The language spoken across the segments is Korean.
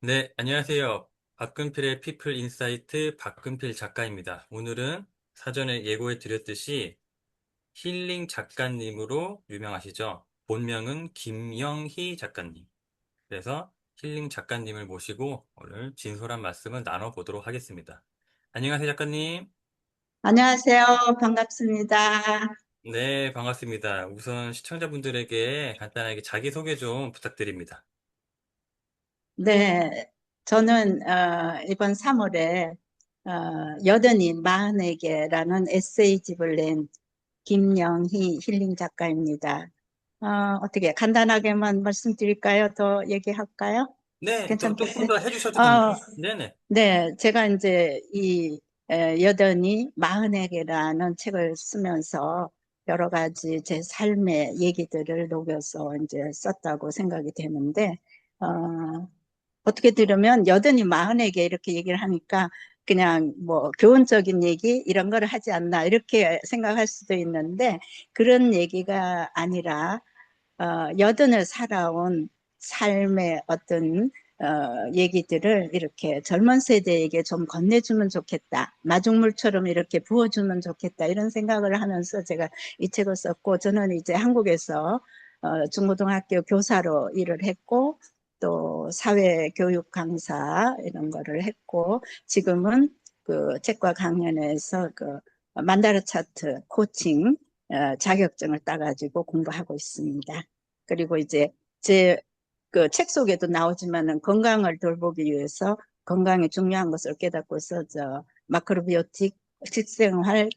네, 안녕하세요. 박근필의 피플 인사이트 박근필 작가입니다. 오늘은 사전에 예고해 드렸듯이 힐링 작가님으로 유명하시죠? 본명은 김영희 작가님. 그래서 힐링 작가님을 모시고 오늘 진솔한 말씀을 나눠보도록 하겠습니다. 안녕하세요, 작가님. 안녕하세요. 반갑습니다. 네, 반갑습니다. 우선 시청자분들에게 간단하게 자기소개 좀 부탁드립니다. 네, 저는 이번 3월에 여든이 마흔에게라는 에세이집을 낸 김영희 힐링 작가입니다. 어, 어떻게 간단하게만 말씀드릴까요? 더 얘기할까요? 네, 또 조금 괜찮겠어요? 더 해주셔도 어, 됩니다. 네네. 네, 제가 이제 이 여든이 마흔에게라는 책을 쓰면서 여러 가지 제 삶의 얘기들을 녹여서 이제 썼다고 생각이 되는데, 어, 어떻게 들으면 여든이 마흔에게 이렇게 얘기를 하니까 그냥 뭐 교훈적인 얘기 이런 거를 하지 않나 이렇게 생각할 수도 있는데 그런 얘기가 아니라 여든을 살아온 삶의 어떤 얘기들을 이렇게 젊은 세대에게 좀 건네주면 좋겠다. 마중물처럼 이렇게 부어주면 좋겠다. 이런 생각을 하면서 제가 이 책을 썼고, 저는 이제 한국에서 중고등학교 교사로 일을 했고, 또 사회교육 강사 이런 거를 했고, 지금은 그 책과 강연에서 그 만다르 차트 코칭 자격증을 따가지고 공부하고 있습니다. 그리고 이제 제 그 책 속에도 나오지만은 건강을 돌보기 위해서 건강이 중요한 것을 깨닫고서 마크로비오틱 식생활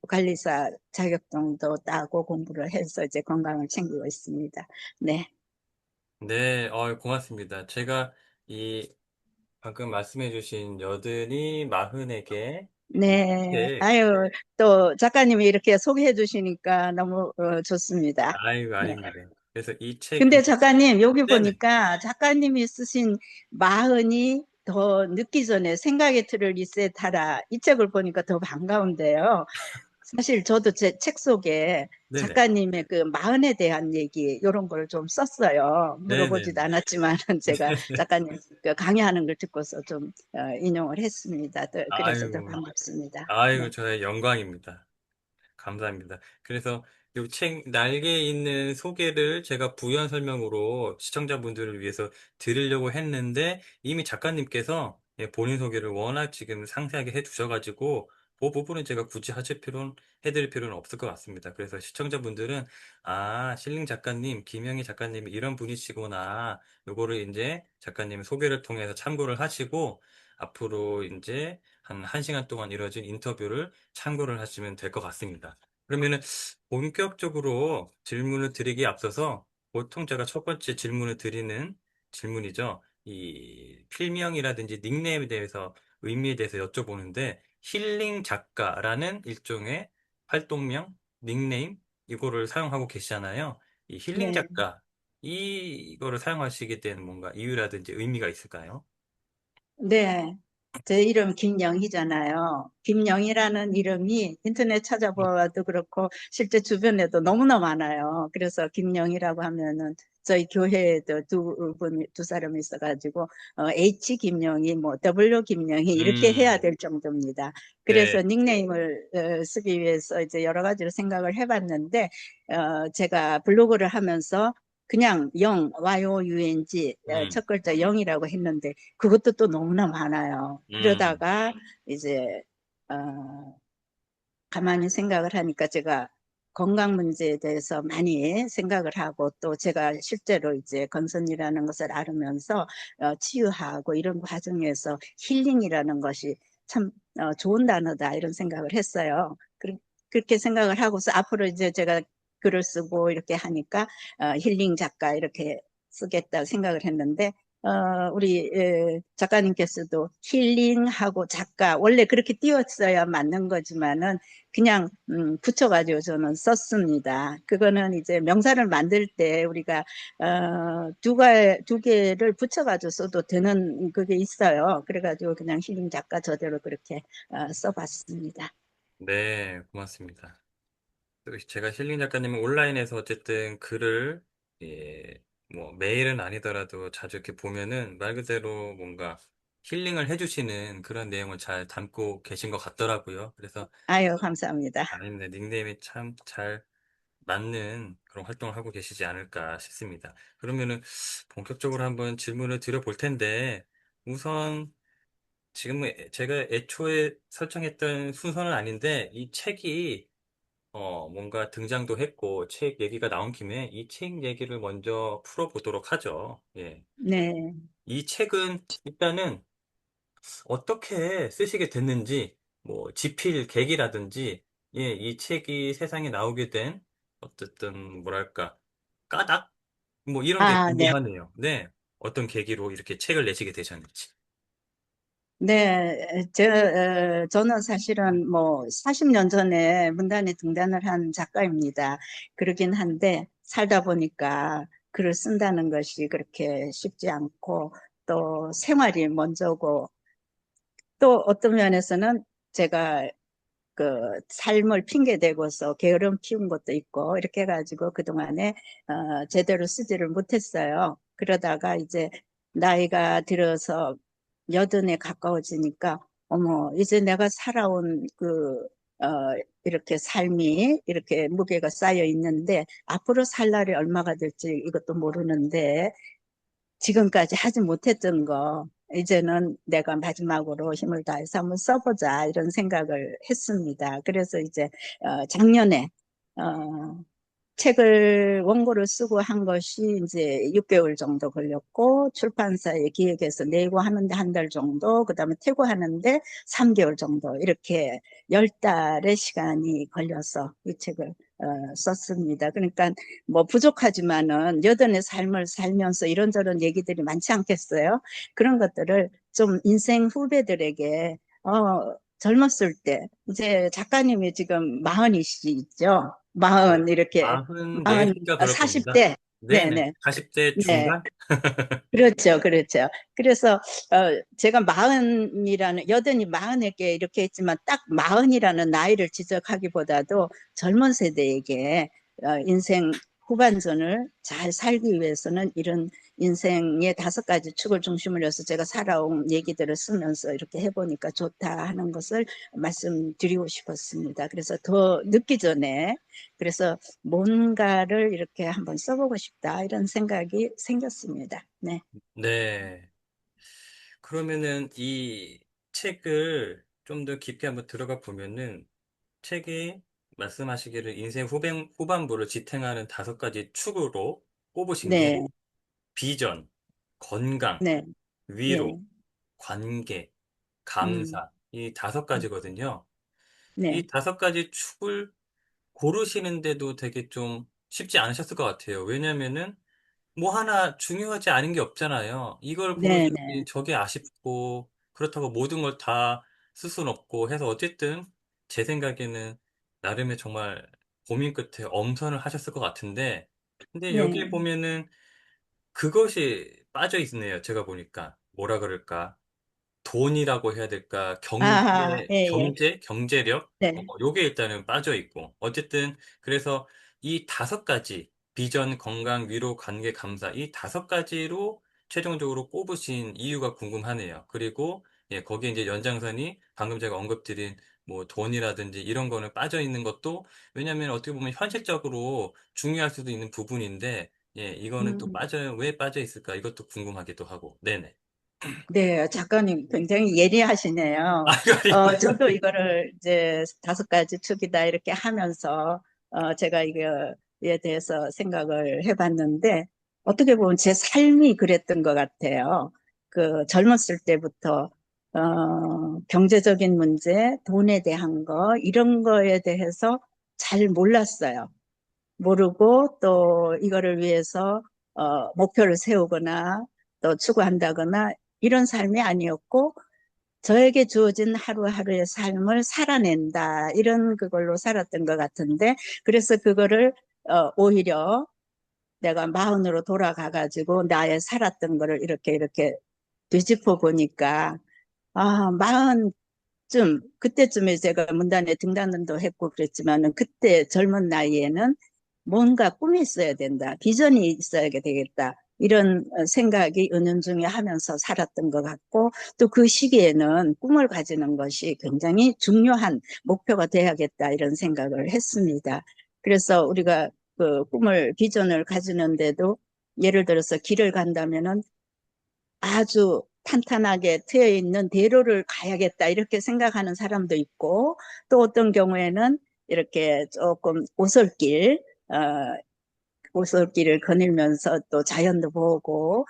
관리사 자격증도 따고 공부를 해서 이제 건강을 챙기고 있습니다. 네. 네, 고맙습니다. 제가 이 방금 말씀해주신 여든이 마흔에게 이 네. 책, 아유, 또 작가님이 이렇게 소개해 주시니까 너무 좋습니다. 아이고, 네. 아닙니다. 그래서 이 책, 근데 작가님, 여기 네네. 보니까 작가님이 쓰신 마흔이 더 늦기 전에 생각의 틀을 리셋하라. 이 책을 보니까 더 반가운데요. 사실 저도 제 책 속에 네네. 작가님의 그 마흔에 대한 얘기, 이런 걸 좀 썼어요. 물어보지도 네네네. 않았지만 제가 작가님 그 강의하는 걸 듣고서 좀 인용을 했습니다. 그래서 더 아이고, 반갑습니다. 아이고, 네. 저의 영광입니다. 감사합니다. 그래서 이 책 날개에 있는 소개를 제가 부연 설명으로 시청자분들을 위해서 드리려고 했는데 이미 작가님께서 예, 본인 소개를 워낙 지금 상세하게 해주셔가지고 그 부분은 제가 굳이 해드릴 필요는 없을 것 같습니다. 그래서 시청자분들은 아, 실링 작가님, 김영희 작가님이 이런 분이시구나. 요거를 이제 작가님 소개를 통해서 참고를 하시고 앞으로 이제 한 1시간 동안 이루어진 인터뷰를 참고를 하시면 될 것 같습니다. 그러면은 본격적으로 질문을 드리기에 앞서서 보통 제가 첫 번째 질문을 드리는 질문이죠. 이 필명이라든지 닉네임에 대해서 의미에 대해서 여쭤보는데 힐링 작가라는 일종의 활동명, 닉네임 이거를 사용하고 계시잖아요. 이 힐링 네. 작가 이거를 사용하시게 된 뭔가 이유라든지 의미가 있을까요? 네. 제 이름 김영희잖아요. 김영희라는 이름이 인터넷 찾아봐도 그렇고 실제 주변에도 너무나 많아요. 그래서 김영희라고 하면은 저희 교회에도 두 사람이 있어가지고 H 김영희, 뭐 W 김영희 이렇게 해야 음, 될 정도입니다. 네, 그래서 닉네임을 쓰기 위해서 이제 여러 가지로 생각을 해봤는데 제가 블로그를 하면서 그냥 YOUNG 음, 첫 글자 영이라고 했는데 그것도 또 너무나 많아요. 음, 그러다가 이제 가만히 생각을 하니까 제가 건강 문제에 대해서 많이 생각을 하고 또 제가 실제로 이제 건선이라는 것을 알으면서 치유하고 이런 과정에서 힐링이라는 것이 참 좋은 단어다 이런 생각을 했어요. 그렇게 생각을 하고서 앞으로 이제 제가 글을 쓰고 이렇게 하니까 힐링 작가 이렇게 쓰겠다 생각을 했는데 우리 작가님께서도 힐링하고 작가 원래 그렇게 띄웠어야 맞는 거지만은 그냥 붙여가지고 저는 썼습니다. 그거는 이제 명사를 만들 때 우리가 두 개를 붙여가지고 써도 되는 그게 있어요. 그래가지고 그냥 힐링 작가 저대로 그렇게 써봤습니다. 네, 고맙습니다. 제가 실린 작가님은 온라인에서 어쨌든 글을 예, 뭐 매일은 아니더라도 자주 이렇게 보면은 말 그대로 뭔가 힐링을 해주시는 그런 내용을 잘 담고 계신 것 같더라고요. 그래서 아유, 감사합니다. 아닙니다. 닉네임이 참 잘 맞는 그런 활동을 하고 계시지 않을까 싶습니다. 그러면은 본격적으로 한번 질문을 드려볼 텐데 우선 지금 제가 애초에 설정했던 순서는 아닌데 이 책이 뭔가 등장도 했고 책 얘기가 나온 김에 이 책 얘기를 먼저 풀어보도록 하죠. 예. 네. 이 책은 일단은 어떻게 쓰시게 됐는지, 뭐, 집필 계기라든지, 예, 이 책이 세상에 나오게 된, 어쨌든, 뭐랄까, 까닭? 뭐, 이런 게 아, 네. 궁금하네요. 네. 어떤 계기로 이렇게 책을 내시게 되셨는지. 네, 저는 사실은 뭐 40년 전에 문단에 등단을 한 작가입니다. 그러긴 한데 살다 보니까 글을 쓴다는 것이 그렇게 쉽지 않고 또 생활이 먼저고 또 어떤 면에서는 제가 그 삶을 핑계 대고서 게으름 피운 것도 있고 이렇게 해가지고 그동안에 제대로 쓰지를 못했어요. 그러다가 이제 나이가 들어서 여든에 가까워지니까 어머 이제 내가 살아온 어, 이렇게 삶이 이렇게 무게가 쌓여 있는데 앞으로 살 날이 얼마가 될지 이것도 모르는데 지금까지 하지 못했던 거 이제는 내가 마지막으로 힘을 다해서 한번 써보자 이런 생각을 했습니다. 그래서 이제 작년에 어, 책을 원고를 쓰고 한 것이 이제 6개월 정도 걸렸고 출판사에 기획해서 내고 하는데 한 달 정도 그다음에 퇴고하는데 3개월 정도 이렇게 10달의 시간이 걸려서 이 책을 썼습니다. 그러니까 뭐 부족하지만은 여든의 삶을 살면서 이런저런 얘기들이 많지 않겠어요? 그런 것들을 좀 인생 후배들에게 젊었을 때 이제 작가님이 지금 마흔이시죠? 네. 마흔 이렇게 마흔 44인가 그럴 겁니다. 40대 네네. 네네 40대 네 중반? 그렇죠 그렇죠. 그래서 제가 마흔이라는 여든이 마흔에게 이렇게 했지만 딱 마흔이라는 나이를 지적하기보다도 젊은 세대에게 인생 후반전을 잘 살기 위해서는 이런 인생의 5가지 축을 중심으로 해서 제가 살아온 얘기들을 쓰면서 이렇게 해보니까 좋다 하는 것을 말씀드리고 싶었습니다. 그래서 더 늦기 전에 그래서 뭔가를 이렇게 한번 써보고 싶다 이런 생각이 생겼습니다. 네, 네. 그러면은 이 책을 좀 더 깊게 한번 들어가 보면은 책이 말씀하시기를 인생 후반부를 지탱하는 5가지 축으로 꼽으신 게 네, 비전, 건강, 네, 위로, 예, 관계, 음, 감사. 이 5가지거든요. 네, 이 5가지 축을 고르시는데도 되게 좀 쉽지 않으셨을 것 같아요. 왜냐면은 뭐 하나 중요하지 않은 게 없잖아요. 이걸 네, 고르셨더니 네, 저게 아쉽고 그렇다고 모든 걸 다 쓸 수는 없고 해서 어쨌든 제 생각에는 나름의 정말 고민 끝에 엄선을 하셨을 것 같은데 근데 여기에 네. 보면은 그것이 빠져 있네요. 제가 보니까 뭐라 그럴까 돈이라고 해야 될까? 예, 예, 경제력? 네, 요게 일단은 빠져 있고. 어쨌든, 그래서 이 5가지, 비전, 건강, 위로, 관계, 감사, 이 5가지로 최종적으로 꼽으신 이유가 궁금하네요. 그리고, 예, 거기에 이제 연장선이 방금 제가 언급드린 뭐 돈이라든지 이런 거는 빠져 있는 것도, 왜냐면 어떻게 보면 현실적으로 중요할 수도 있는 부분인데, 예, 이거는 또 음, 왜 빠져 있을까? 이것도 궁금하기도 하고. 네네. 네, 작가님 굉장히 아, 예리하시네요. 이거 아닙니다. 저도 이거를 이제 5가지 축이다 이렇게 하면서 제가 이거에 대해서 생각을 해봤는데 어떻게 보면 제 삶이 그랬던 것 같아요. 그 젊었을 때부터 경제적인 문제, 돈에 대한 거 이런 거에 대해서 잘 몰랐어요. 모르고 또 이거를 위해서 목표를 세우거나 또 추구한다거나 이런 삶이 아니었고 저에게 주어진 하루하루의 삶을 살아낸다 이런 그걸로 살았던 것 같은데 그래서 그거를 오히려 내가 마흔으로 돌아가 가지고 나의 살았던 거를 이렇게 되짚어 보니까 마흔쯤 그때쯤에 제가 문단에 등단도 했고 그랬지만은 그때 젊은 나이에는 뭔가 꿈이 있어야 된다. 비전이 있어야 되겠다. 이런 생각이 은연중에 하면서 살았던 것 같고, 또 그 시기에는 꿈을 가지는 것이 굉장히 중요한 목표가 돼야겠다 이런 생각을 했습니다. 그래서 우리가 그 꿈을, 비전을 가지는데도 예를 들어서 길을 간다면은 아주 탄탄하게 트여 있는 대로를 가야겠다 이렇게 생각하는 사람도 있고, 또 어떤 경우에는 이렇게 조금 오솔길을 거닐면서 또 자연도 보고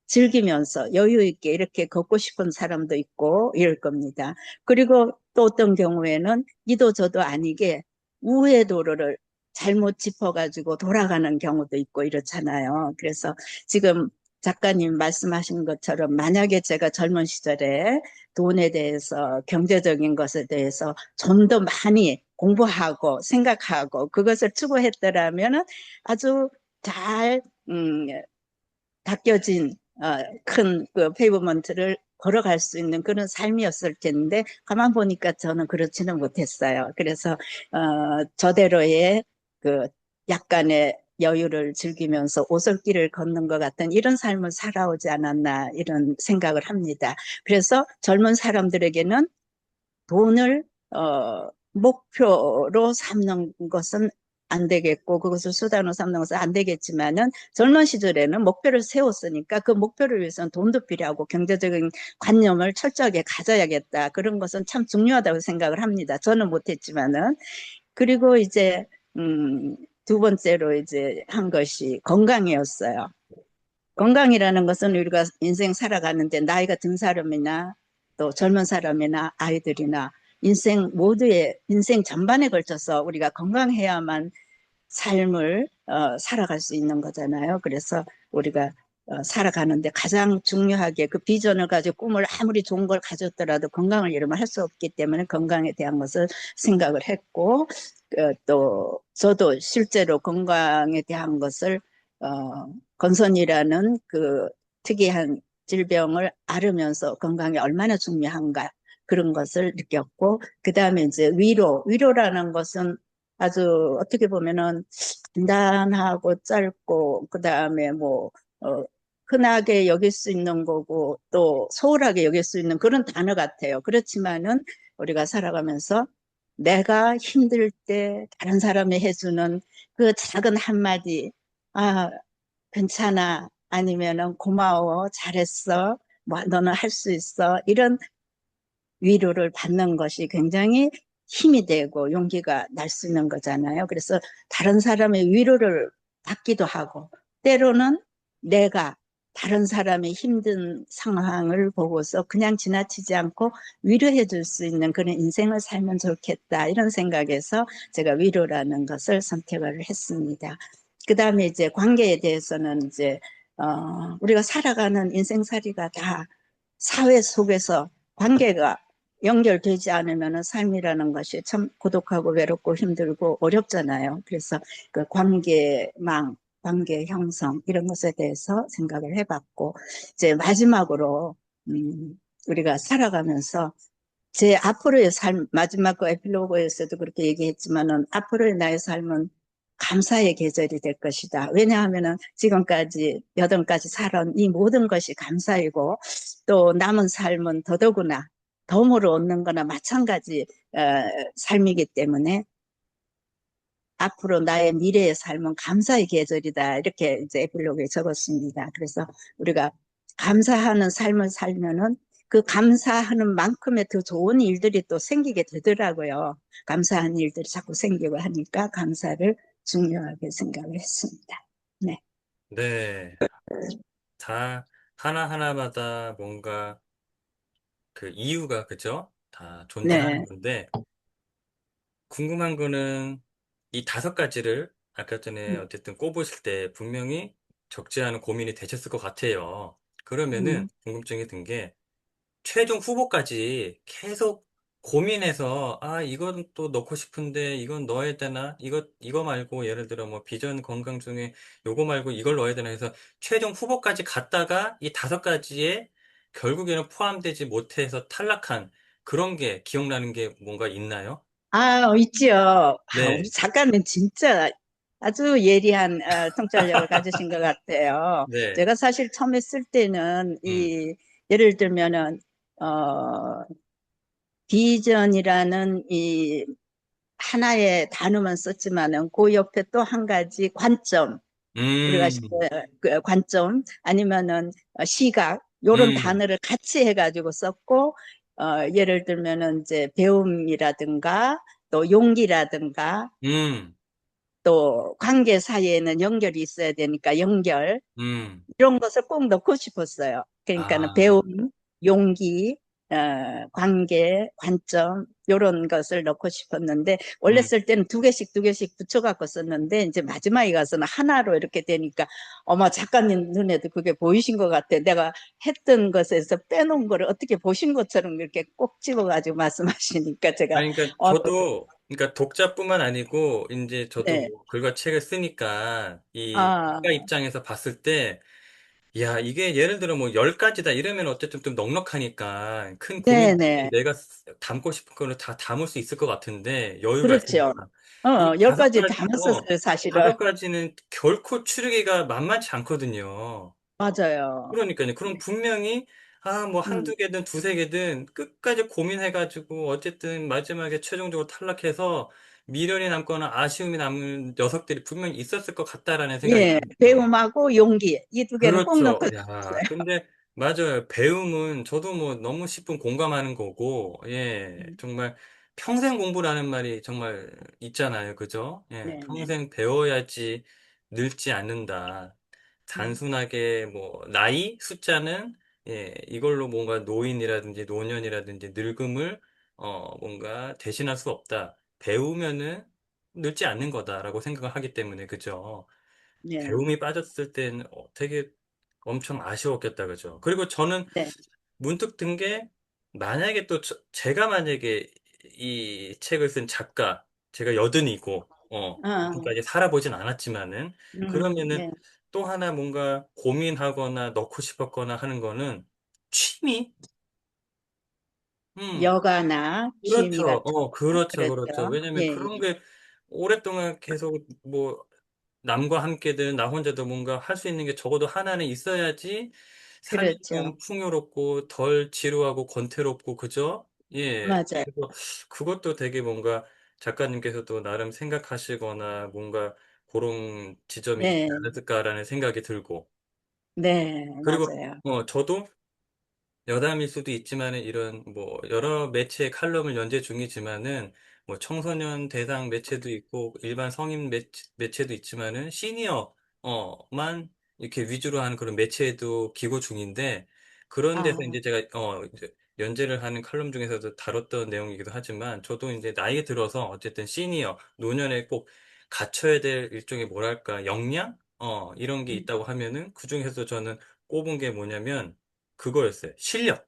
즐기면서 여유 있게 이렇게 걷고 싶은 사람도 있고 이럴 겁니다. 그리고 또 어떤 경우에는 이도 저도 아니게 우회 도로를 잘못 짚어가지고 돌아가는 경우도 있고 이렇잖아요. 그래서 지금 작가님 말씀하신 것처럼 만약에 제가 젊은 시절에 돈에 대해서, 경제적인 것에 대해서 좀 더 많이 공부하고 생각하고 그것을 추구했더라면 아주 잘 닦여진 큰 그 페이버먼트를 걸어갈 수 있는 그런 삶이었을 텐데 가만 보니까 저는 그렇지는 못했어요. 그래서 저대로의 그 약간의 여유를 즐기면서 오솔길을 걷는 것 같은 이런 삶을 살아오지 않았나 이런 생각을 합니다. 그래서 젊은 사람들에게는 돈을 목표로 삼는 것은 안 되겠고 그것을 수단으로 삼는 것은 안 되겠지만은 젊은 시절에는 목표를 세웠으니까 그 목표를 위해서는 돈도 필요하고 경제적인 관념을 철저하게 가져야겠다. 그런 것은 참 중요하다고 생각을 합니다. 저는 못했지만은. 그리고 이제 음, 두 번째로 이제 한 것이 건강이었어요. 건강이라는 것은 우리가 인생 살아가는데 나이가 든 사람이나 또 젊은 사람이나 아이들이나 인생 모두의 인생 전반에 걸쳐서 우리가 건강해야만 삶을 살아갈 수 있는 거잖아요. 그래서 우리가 살아가는데 가장 중요하게 그 비전을 가지고 꿈을 아무리 좋은 걸 가졌더라도 건강을 잃으면 할 수 없기 때문에 건강에 대한 것을 생각을 했고 또 저도 실제로 건강에 대한 것을 건선이라는 그 특이한 질병을 앓으면서 건강이 얼마나 중요한가 그런 것을 느꼈고 그 다음에 이제 위로라는 것은 아주 어떻게 보면은 간단하고 짧고 그다음에 뭐 흔하게 여길 수 있는 거고 또 소홀하게 여길 수 있는 그런 단어 같아요. 그렇지만은 우리가 살아가면서 내가 힘들 때 다른 사람이 해주는 그 작은 한마디, 아, 괜찮아. 아니면은 고마워. 잘했어. 뭐 너는 할 수 있어. 이런 위로를 받는 것이 굉장히 힘이 되고 용기가 날 수 있는 거잖아요. 그래서 다른 사람의 위로를 받기도 하고 때로는 내가 다른 사람의 힘든 상황을 보고서 그냥 지나치지 않고 위로해 줄 수 있는 그런 인생을 살면 좋겠다 이런 생각에서 제가 위로라는 것을 선택을 했습니다. 그 다음에 이제 관계에 대해서는 이제 우리가 살아가는 인생살이가 다 사회 속에서 관계가 연결되지 않으면 삶이라는 것이 참 고독하고 외롭고 힘들고 어렵잖아요. 그래서 그 관계망, 관계 형성 이런 것에 대해서 생각을 해봤고 이제 마지막으로 우리가 살아가면서 제 앞으로의 삶, 마지막 그 에필로그에서도 그렇게 얘기했지만은 앞으로의 나의 삶은 감사의 계절이 될 것이다. 왜냐하면은 지금까지 여든까지 살아온 이 모든 것이 감사이고 또 남은 삶은 더더구나 덤으로 얻는 거나 마찬가지 어, 삶이기 때문에 앞으로 나의 미래의 삶은 감사의 계절이다. 이렇게 이제 에필로그에 적었습니다. 그래서 우리가 감사하는 삶을 살면은 그 감사하는 만큼의 더 좋은 일들이 또 생기게 되더라고요. 감사한 일들이 자꾸 생기고 하니까 감사를 중요하게 생각을 했습니다. 네. 네. 다 하나하나마다 뭔가 그 이유가, 그죠? 다 존재하는 네. 건데, 궁금한 거는 이 다섯 가지를 아까 전에 어쨌든 꼽으실 때 분명히 적지 않은 고민이 되셨을 것 같아요. 그러면은 음. 궁금증이 든 게, 최종 후보까지 계속 고민해서, 아, 이건 또 넣고 싶은데, 이건 넣어야 되나? 이거 말고, 예를 들어 뭐, 비전 건강 중에 요거 말고 이걸 넣어야 되나 해서, 최종 후보까지 갔다가 이 다섯 가지에 결국에는 포함되지 못해서 탈락한 그런 게 기억나는 게 뭔가 있나요? 있지요. 우리 네, 작가는 진짜 아주 예리한 통찰력을 가지신 것 같아요. 네. 제가 사실 처음에 쓸 때는 음, 예를 들면은 어, 비전이라는 이 하나의 단어만 썼지만은 그 옆에 또 한 가지 관점, 우리가 음, 그 관점 아니면은 시각 요런 음, 단어를 같이 해가지고 썼고 예를 들면은 이제 배움이라든가 또 용기라든가 음, 또 관계 사이에는 연결이 있어야 되니까 연결 이런 것을 꼭 넣고 싶었어요. 그러니까는 아, 배움, 용기, 관계, 관점 이런 것을 넣고 싶었는데 원래 음. 쓸 때는 두 개씩 붙여갖고 썼는데 이제 마지막에 가서는 하나로 이렇게 되니까 어머 작가님 눈에도 그게 보이신 것 같아. 내가 했던 것에서 빼놓은 거를 어떻게 보신 것처럼 이렇게 꼭 집어가지고 말씀하시니까 제가 아니, 그러니까 어, 저도, 그러니까 독자뿐만 아니고, 이제 저도 네. 뭐 글과 책을 쓰니까, 이 아, 작가 입장에서 봤을 때, 야, 이게 예를 들어 뭐 10가지다 이러면 어쨌든 좀 넉넉하니까 큰 고민 없이 네네. 내가 담고 싶은 거를 다 담을 수 있을 것 같은데 여유가 그렇죠. 있으니까 이 열 다섯 가지 가지, 다 썼어요, 사실은. 다섯 가지는 결코 추리기가 만만치 않거든요. 맞아요. 그러니까요. 그럼 네. 분명히 뭐 음, 한두 개든 두세 개든 끝까지 고민해가지고 어쨌든 마지막에 최종적으로 탈락해서 미련이 남거나 아쉬움이 남는 녀석들이 분명히 있었을 것 같다라는 생각이 예, 들어요. 배움하고 용기 이 두 개는 꼭 넣고 그렇죠. 싶었어요. 야, 근데 맞아요. 배움은 저도 뭐 너무 10분 공감하는 거고, 예, 정말 평생 공부라는 말이 정말 있잖아요. 그죠? 예, 네, 네. 평생 배워야지 늙지 않는다. 음, 단순하게 뭐 나이 숫자는 이걸로 뭔가 노인이라든지 노년이라든지 늙음을 뭔가 대신할 수 없다. 배우면은 늙지 않는 거다라고 생각을 하기 때문에 그죠? 네, 배움이 빠졌을 땐 되게 엄청 아쉬웠겠다, 그죠? 그리고 저는 네. 문득 든 게, 만약에 또, 제가 만약에 이 책을 쓴 작가, 제가 여든이고, 아, 지금까지 살아보진 않았지만은, 그러면은 네. 또 하나 뭔가 고민하거나 넣고 싶었거나 하는 거는 취미? 음, 여가나 취미 그렇죠. 같은 거, 그렇죠, 그렇죠. 그렇죠. 왜냐면 예, 그런 예. 게 오랫동안 계속 뭐 남과 함께든 나 혼자도 뭔가 할 수 있는 게 적어도 하나는 있어야지 삶이 그렇죠. 좀 풍요롭고 덜 지루하고 권태롭고 그죠? 예. 맞아요. 그래서 그것도 되게 뭔가 작가님께서도 나름 생각하시거나 뭔가 그런 지점이 있지 네, 않았을까라는 생각이 들고 네, 그리고 맞아요. 저도 여담일 수도 있지만은 이런 뭐 여러 매체의 칼럼을 연재 중이지만은 뭐 청소년 대상 매체도 있고 일반 성인 매체도 있지만은 시니어만 이렇게 위주로 하는 그런 매체도 기고 중인데 그런 데서 아, 이제 제가 이제 연재를 하는 칼럼 중에서도 다뤘던 내용이기도 하지만 저도 이제 나이 들어서 어쨌든 시니어 노년에 꼭 갖춰야 될 일종의 뭐랄까 역량 이런 게 있다고 하면은 그중에서 저는 꼽은 게 뭐냐면 그거였어요. 실력.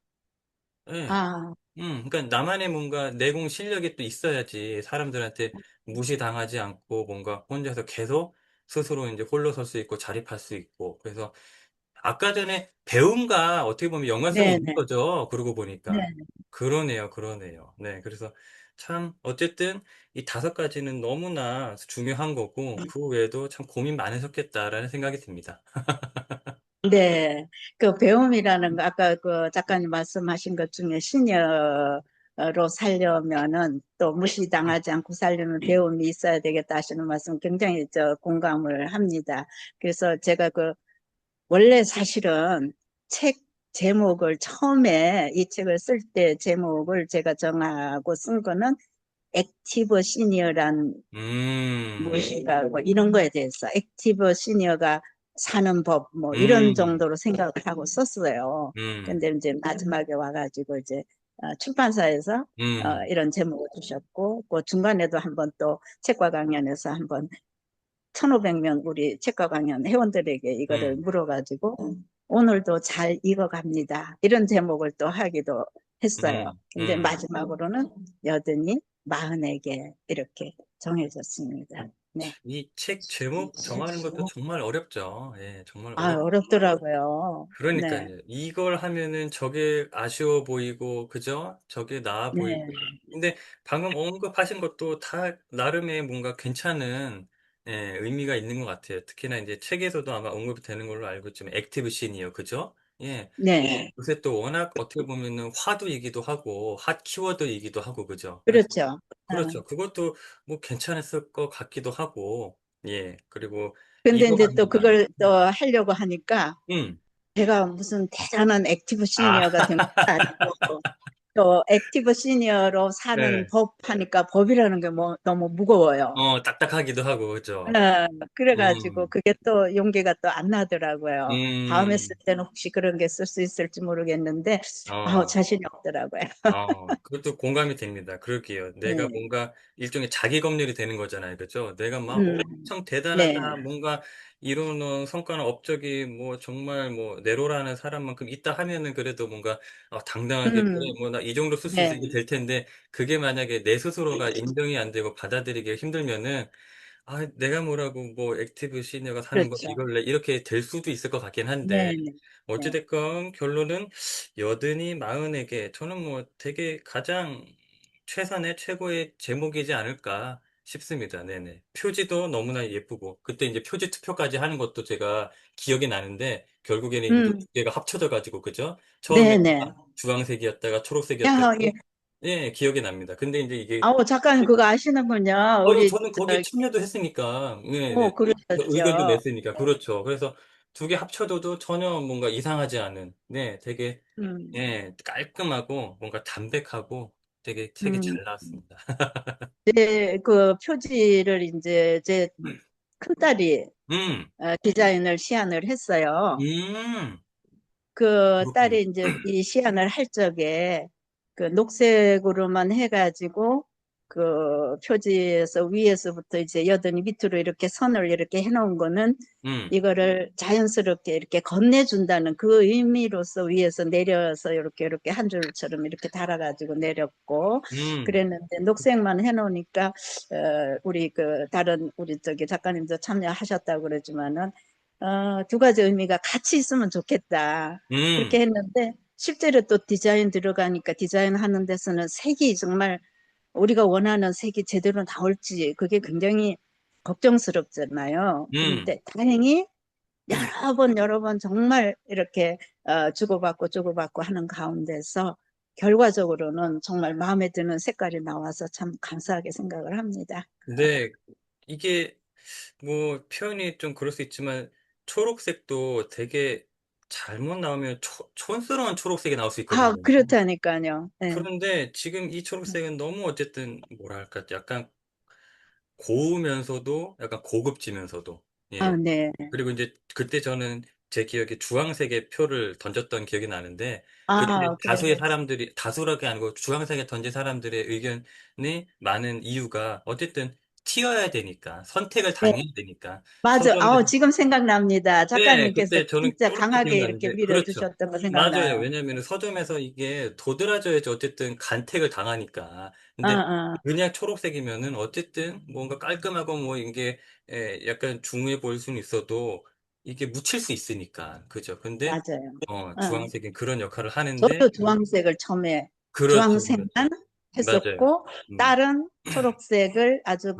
예. 아, 그러니까 나만의 뭔가 내공 실력이 또 있어야지 사람들한테 무시당하지 않고 뭔가 혼자서 계속 스스로 이제 홀로 설 수 있고 자립할 수 있고. 그래서 아까 전에 배움과 어떻게 보면 연관성이 네, 있는 네, 거죠. 그러고 네, 보니까. 그러네요, 그러네요. 네. 그래서 참, 어쨌든 이 다섯 가지는 너무나 중요한 거고, 그 외에도 참 고민 많으셨겠다라는 생각이 듭니다. 네. 그 배움이라는 거, 아까 그 작가님 말씀하신 것 중에 시니어로 살려면은 또 무시당하지 않고 살려면 배움이 있어야 되겠다 하시는 말씀 굉장히 공감을 합니다. 그래서 제가 원래 사실은 책 제목을 처음에 이 책을 쓸 때 제목을 제가 정하고 쓴 거는 액티브 시니어란 음, 무엇인가 뭐 이런 거에 대해서 액티브 시니어가 사는 법 뭐 이런 음, 정도로 생각을 하고 썼어요. 음. 근데 이제 마지막에 와가지고 이제 출판사에서 음, 이런 제목을 주셨고 그 중간에도 한번 또 책과 강연에서 한번 1,500명 우리 책과 강연 회원들에게 이거를 음, 물어가지고 오늘도 잘 익어갑니다. 이런 제목을 또 하기도 했어요. 음, 근데 음. 마지막으로는 여든이 마흔에게 이렇게 정해졌습니다. 네. 이 책 제목 정하는 것도 정말 어렵죠. 예, 정말 아, 어렵. 어렵더라고요. 네. 그러니까요. 이걸 하면은 저게 아쉬워 보이고, 그죠? 저게 나아 보이고. 네. 근데 방금 언급하신 것도 다 나름의 뭔가 괜찮은, 예, 의미가 있는 것 같아요. 특히나 이제 책에서도 아마 언급이 되는 걸로 알고 있지만, 액티브 시니어, 그죠? 예. 네, 요새 또 워낙 어떻게 보면은 화두이기도 하고, 핫 키워드이기도 하고, 그죠? 그래서, 그렇죠. 그렇죠. 그것도 뭐 괜찮았을 것 같기도 하고, 예. 그리고 근데 이제 또 이거합니다. 그걸 또 하려고 하니까 음. 제가 무슨 대단한 액티브 아, 시니어가 된 것도 아니고 또 액티브 시니어로 사는 네. 법 하니까 법이라는 게 뭐 너무 무거워요. 딱딱하기도 하고, 그죠? 그래가지고 음, 그게 또 용기가 또 안 나더라고요. 다음에 쓸 음, 때는 혹시 그런 게 쓸 수 있을지 모르겠는데, 어. 자신이 없더라고요. 그것도 공감이 됩니다. 그럴게요. 내가 네. 뭔가 일종의 자기 검열이 되는 거잖아요. 그죠? 내가 막 엄청 네. 대단하다, 뭔가 이루는 성과는 업적이 뭐 정말 뭐 네로라는 사람만큼 있다 하면은 그래도 뭔가 당당하게 그래, 음, 뭐 나 이 정도 쓸 수 있어 네. 이게 될 텐데 그게 만약에 내 스스로가 인정이 안 되고 받아들이기 힘들면은 내가 뭐라고 뭐 액티브 시니어가 사는 거 그렇죠. 이걸래 이렇게 될 수도 있을 것 같긴 한데 네. 네. 네. 어찌됐건 결론은 여든이 마흔에게 저는 뭐 되게 가장 최선의 최고의 제목이지 않을까 싶습니다. 네네. 표지도 너무나 예쁘고 그때 이제 표지 투표까지 하는 것도 제가 기억이 나는데 결국에는 이제 음, 두 개가 합쳐져 가지고 그죠? 처음에 네네. 주황색이었다가 초록색이었다가 야, 예. 예, 기억이 납니다. 근데 이제 이게 아우, 작가님 그거 아시는군요. 우리, 저는 거기에 참여도 했으니까, 네, 네. 의견도 그러셨죠. 냈으니까, 그렇죠. 그래서 두 개 합쳐져도 전혀 뭔가 이상하지 않은, 네, 되게, 음, 예, 깔끔하고, 뭔가 담백하고, 되게 책이 음. 잘 나왔습니다. 그 표지를 이제 제 큰딸이 음, 디자인을 시안을 했어요. 음, 그 그렇군요. 딸이 이제 이 시안을 할 적에 그 녹색으로만 해가지고 그 표지에서 위에서부터 이제 여든이 밑으로 이렇게 선을 이렇게 해놓은 거는 음, 이거를 자연스럽게 이렇게 건네준다는 그 의미로서 위에서 내려서 이렇게 한 줄처럼 이렇게 달아가지고 내렸고 음, 그랬는데 녹색만 해놓으니까 우리 그 다른 우리 저기 작가님도 참여하셨다고 그러지만은 두 가지 의미가 같이 있으면 좋겠다. 그렇게 음, 했는데 실제로 또 디자인 들어가니까 디자인 하는 데서는 색이 정말 우리가 원하는 색이 제대로 나올지 그게 굉장히 걱정스럽잖아요. 음. 그런데 다행히 여러 번 정말 이렇게 주고받고 하는 가운데서 결과적으로는 정말 마음에 드는 색깔이 나와서 참 감사하게 생각을 합니다. 근데 이게 뭐 표현이 좀 그럴 수 있지만, 초록색도 되게 잘못 나오면 촌스러운 초록색이 나올 수 있거든요. 그렇다니까요. 네. 그런데 지금 이 초록색은 너무 어쨌든 뭐랄까 약간 고우면서도 약간 고급지면서도 예. 네. 그리고 이제 그때 저는 제 기억에 주황색의 표를 던졌던 기억이 나는데 그때 다수의 그래요. 사람들이 다수라게 아니고 주황색에 던진 사람들의 의견이 많은 이유가 어쨌든 튀어야 되니까 선택을 네. 당해야 되니까 맞아. 서점에서 지금 생각납니다. 네, 작가님께서 그때 저는 진짜 또렷이 강하게 이렇게 기억나는데, 그렇죠. 밀어주셨던 거 맞아요. 생각나요. 왜냐면 서점에서 이게 도드라져야지 어쨌든 간택을 당하니까. 어, 근데 어, 그냥 초록색이면은 어쨌든 뭔가 깔끔하고 뭐 이게 약간 중후해 보일 수는 있어도 이게 묻힐 수 있으니까. 그죠. 근데 맞아요. 어. 주황색이 그런 역할을 하는데, 저도 주황색을 처음에 그렇죠, 주황색만 그렇죠. 맞아요. 했었고 음, 딸은 초록색을 아주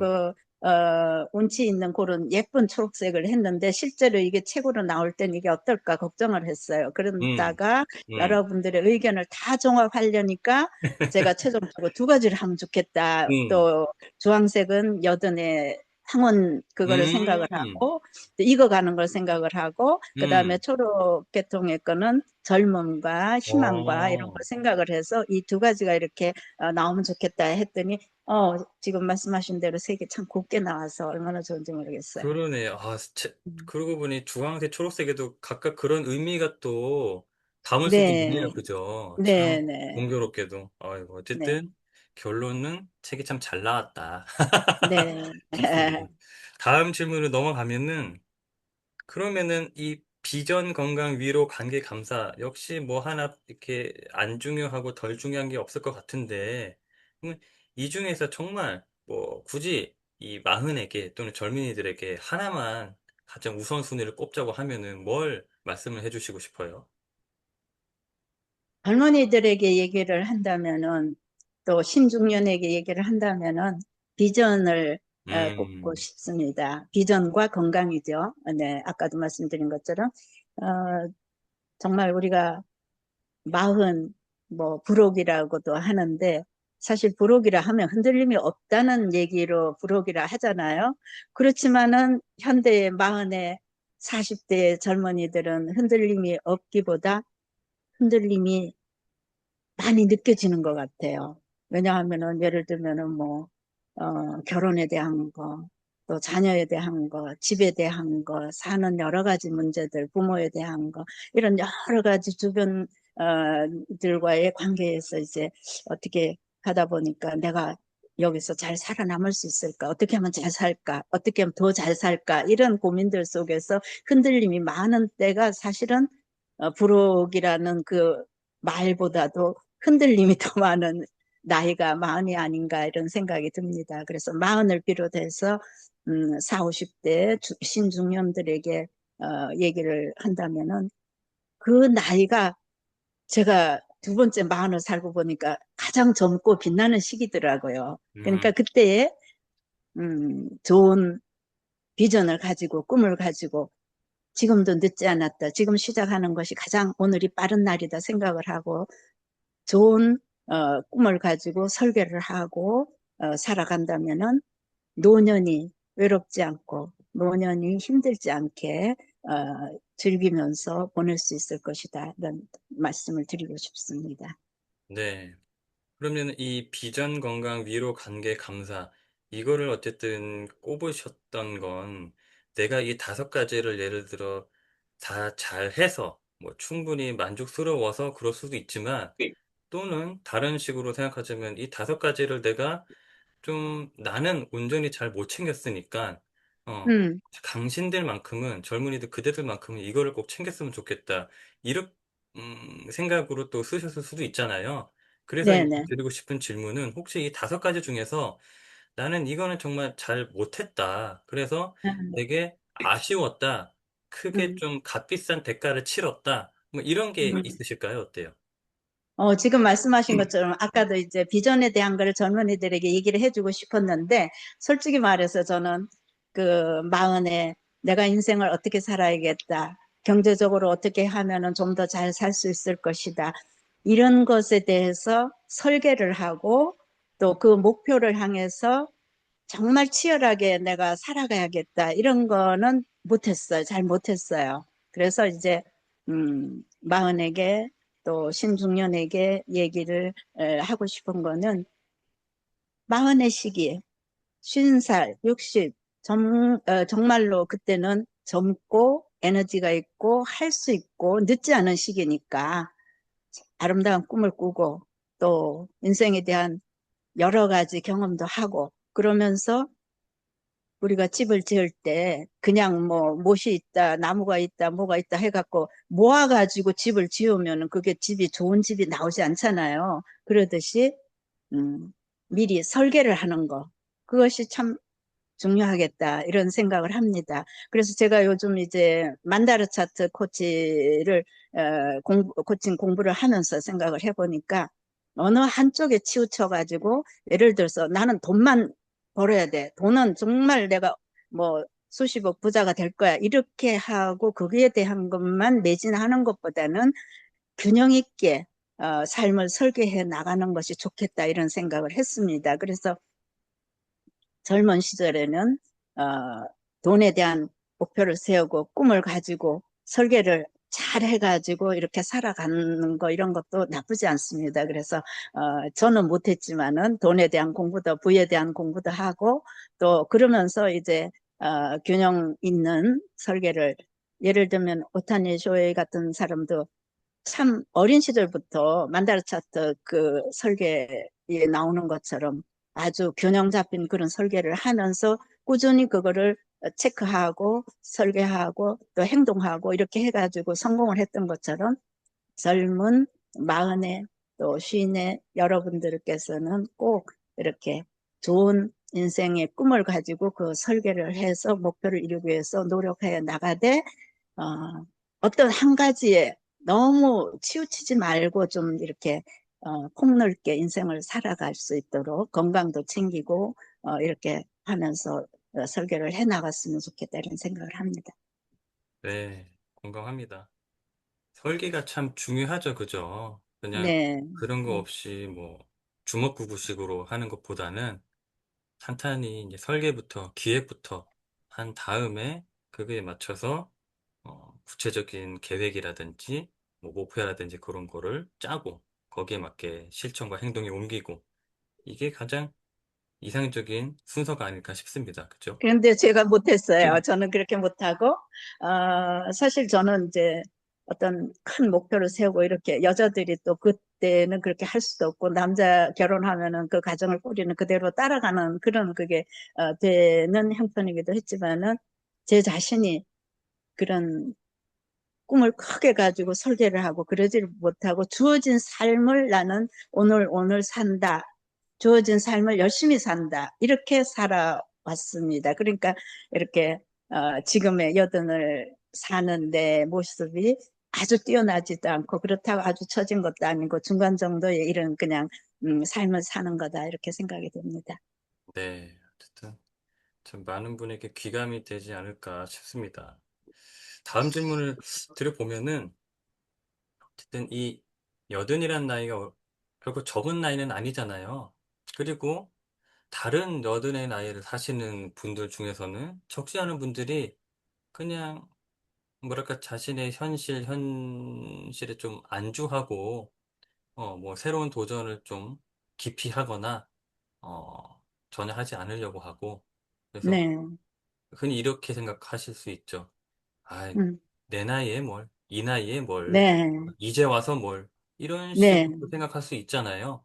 음, 운치 있는 그런 예쁜 초록색을 했는데 실제로 이게 책으로 나올 땐 이게 어떨까 걱정을 했어요. 음, 그러다가 음, 여러분들의 의견을 다 종합하려니까 제가 최종적으로 두 가지를 하면 좋겠다. 음, 또 주황색은 여든의 상원 그거를 생각을 음, 하고 또 익어가는 걸 생각을 하고 그 다음에 음. 초록 계통의 거는 젊음과 희망과 이런 걸 어. 생각을 해서 이 두 가지가 이렇게 나오면 좋겠다 했더니 지금 말씀하신 대로 색이 참 곱게 나와서 얼마나 좋은지 모르겠어요. 그러네. 음. 그러고 보니 주황색, 초록색에도 각각 그런 의미가 또 담을 수도 있네요. 네, 그죠? 네, 참 네, 공교롭게도. 아이고, 네, 어쨌든 결론은 책이 참 잘 나왔다 네. 싶습니다. 다음 질문으로 넘어가면은 그러면은 이 비전, 건강, 위로, 관계, 감사 역시 뭐 하나 이렇게 안 중요하고 덜 중요한 게 없을 것 같은데 이 중에서 정말 뭐 굳이 이 마흔에게 또는 젊은이들에게 하나만 가장 우선순위를 꼽자고 하면은 뭘 말씀을 해주시고 싶어요? 할머니들에게 얘기를 한다면은 또 신중년에게 얘기를 한다면은 비전을 꼽고 음, 싶습니다. 비전과 건강이죠. 네, 아까도 말씀드린 것처럼 정말 우리가 마흔 뭐 불혹이라고도 하는데 사실 불혹이라 하면 흔들림이 없다는 얘기로 불혹이라 하잖아요. 그렇지만은 현대의 마흔의 40대 젊은이들은 흔들림이 없기보다 흔들림이 많이 느껴지는 것 같아요. 왜냐하면은 예를 들면은 뭐 결혼에 대한 거, 또 자녀에 대한 거, 집에 대한 거, 사는 여러 가지 문제들, 부모에 대한 거, 이런 여러 가지 주변 들과의 관계에서 이제 어떻게 하다 보니까 내가 여기서 잘 살아남을 수 있을까? 어떻게 하면 잘 살까? 어떻게 하면 더 잘 살까? 이런 고민들 속에서 흔들림이 많은 때가 사실은 불혹이라는 그 말보다도 흔들림이 더 많은 나이가 마흔이 아닌가 이런 생각이 듭니다. 그래서 마흔을 비롯해서 4, 50대 신중년들에게 얘기를 한다면은 그 나이가 제가 두 번째 마흔을 살고 보니까 가장 젊고 빛나는 시기더라고요. 그러니까 음, 그때에 좋은 비전을 가지고 꿈을 가지고 지금도 늦지 않았다. 지금 시작하는 것이 가장 오늘이 빠른 날이다 생각을 하고 좋은 꿈을 가지고 설계를 하고 살아간다면은 노년이 외롭지 않고 노년이 힘들지 않게 즐기면서 보낼 수 있을 것이다. 이런 말씀을 드리고 싶습니다. 네. 그러면 이 비전, 건강, 위로, 관계, 감사, 이거를 어쨌든 꼽으셨던 건 내가 이 다섯 가지를 예를 들어 다 잘해서 뭐 충분히 만족스러워서 그럴 수도 있지만 또는 다른 식으로 생각하자면 이 다섯 가지를 내가 좀 나는 온전히 잘 못 챙겼으니까 어 음, 당신들만큼은 젊은이들 그대들만큼은 이거를 꼭 챙겼으면 좋겠다 이런 생각으로 또 쓰셨을 수도 있잖아요. 그래서 이제 네네. 드리고 싶은 질문은 혹시 이 다섯 가지 중에서 나는 이거는 정말 잘 못했다. 그래서 음, 되게 아쉬웠다. 크게 음, 좀 값비싼 대가를 치렀다. 뭐 이런 게 음. 있으실까요? 어때요? 지금 말씀하신 것처럼 아까도 이제 비전에 대한 걸 젊은이들에게 얘기를 해주고 싶었는데 솔직히 말해서 저는 그 마흔에 내가 인생을 어떻게 살아야겠다. 경제적으로 어떻게 하면은 좀 더 잘 살 수 있을 것이다. 이런 것에 대해서 설계를 하고 또 그 목표를 향해서 정말 치열하게 내가 살아가야겠다. 이런 거는 못했어요. 잘 못했어요. 그래서 이제, 마흔에게 또 신중년에게 얘기를 하고 싶은 거는 마흔의 시기, 50살, 60, 정말로 그때는 젊고 에너지가 있고 할 수 있고 늦지 않은 시기니까 아름다운 꿈을 꾸고 또 인생에 대한 여러 가지 경험도 하고 그러면서 우리가 집을 지을 때 그냥 뭐 못이 있다, 나무가 있다, 뭐가 있다 해갖고 모아가지고 집을 지으면 그게 집이 좋은 집이 나오지 않잖아요. 그러듯이 미리 설계를 하는 거 그것이 참 중요하겠다 이런 생각을 합니다. 그래서 제가 요즘 이제 만다르 차트 코치를 코칭 공부를 하면서 생각을 해보니까 어느 한쪽에 치우쳐 가지고 예를 들어서 나는 돈만 벌어야 돼. 돈은 정말 내가 뭐 수십억 부자가 될 거야. 이렇게 하고 거기에 대한 것만 매진하는 것보다는 균형 있게 삶을 설계해 나가는 것이 좋겠다 이런 생각을 했습니다. 그래서 젊은 시절에는 어, 돈에 대한 목표를 세우고 꿈을 가지고 설계를 잘 해가지고 이렇게 살아가는 거 이런 것도 나쁘지 않습니다. 그래서 저는 못했지만은 돈에 대한 공부도 부에 대한 공부도 하고 또 그러면서 이제 균형 있는 설계를 예를 들면 오타니 쇼헤이 같은 사람도 참 어린 시절부터 만다라 차트 그 설계에 나오는 것처럼 아주 균형 잡힌 그런 설계를 하면서 꾸준히 그거를 체크하고 설계하고 또 행동하고 이렇게 해가지고 성공을 했던 것처럼 젊은 마흔에 또 쉰의 여러분들께서는 꼭 이렇게 좋은 인생의 꿈을 가지고 그 설계를 해서 목표를 이루기 위해서 노력해 나가되 어떤 한 가지에 너무 치우치지 말고 좀 이렇게 폭넓게 인생을 살아갈 수 있도록 건강도 챙기고 이렇게 하면서 설계를 해 나갔으면 좋겠다 이런 생각을 합니다. 네, 공감합니다. 설계가 참 중요하죠, 그죠? 그냥 네, 그런 거 없이 뭐 주먹구구식으로 하는 것보다는 탄탄히 이제 설계부터 기획부터 한 다음에 그거에 맞춰서 구체적인 계획이라든지 뭐 목표라든지 그런 거를 짜고 거기에 맞게 실천과 행동에 옮기고 이게 가장 이상적인 순서가 아닐까 싶습니다. 그죠? 그런데 제가 못했어요. 저는 그렇게 못하고, 사실 저는 이제 어떤 큰 목표를 세우고 이렇게 여자들이 또 그때는 그렇게 할 수도 없고, 남자 결혼하면은 그 가정을 꾸리는 그대로 따라가는 그런 그게 되는 형편이기도 했지만은 제 자신이 그런 꿈을 크게 가지고 설계를 하고 그러지를 못하고 주어진 삶을 나는 오늘 산다. 주어진 삶을 열심히 산다. 이렇게 살아왔습니다. 그러니까 이렇게 지금의 여든을 사는 내 모습이 아주 뛰어나지도 않고 그렇다고 아주 처진 것도 아니고 중간 정도의 이런 그냥 삶을 사는 거다 이렇게 생각이 됩니다. 네, 어쨌든 참 많은 분에게 귀감이 되지 않을까 싶습니다. 다음 질문을 드려보면은 어쨌든 이 여든이란 나이가 결국 적은 나이는 아니잖아요. 그리고 다른 여든의 나이를 사시는 분들 중에서는 적지 않은 분들이 그냥 뭐랄까 자신의 현실에 좀 안주하고 뭐 새로운 도전을 좀 기피하거나 전혀 하지 않으려고 하고 그래서 네, 흔히 이렇게 생각하실 수 있죠. 아, 음, 내 나이에 뭘, 이 나이에 뭘, 네, 이제 와서 뭘 이런 네, 식으로 생각할 수 있잖아요.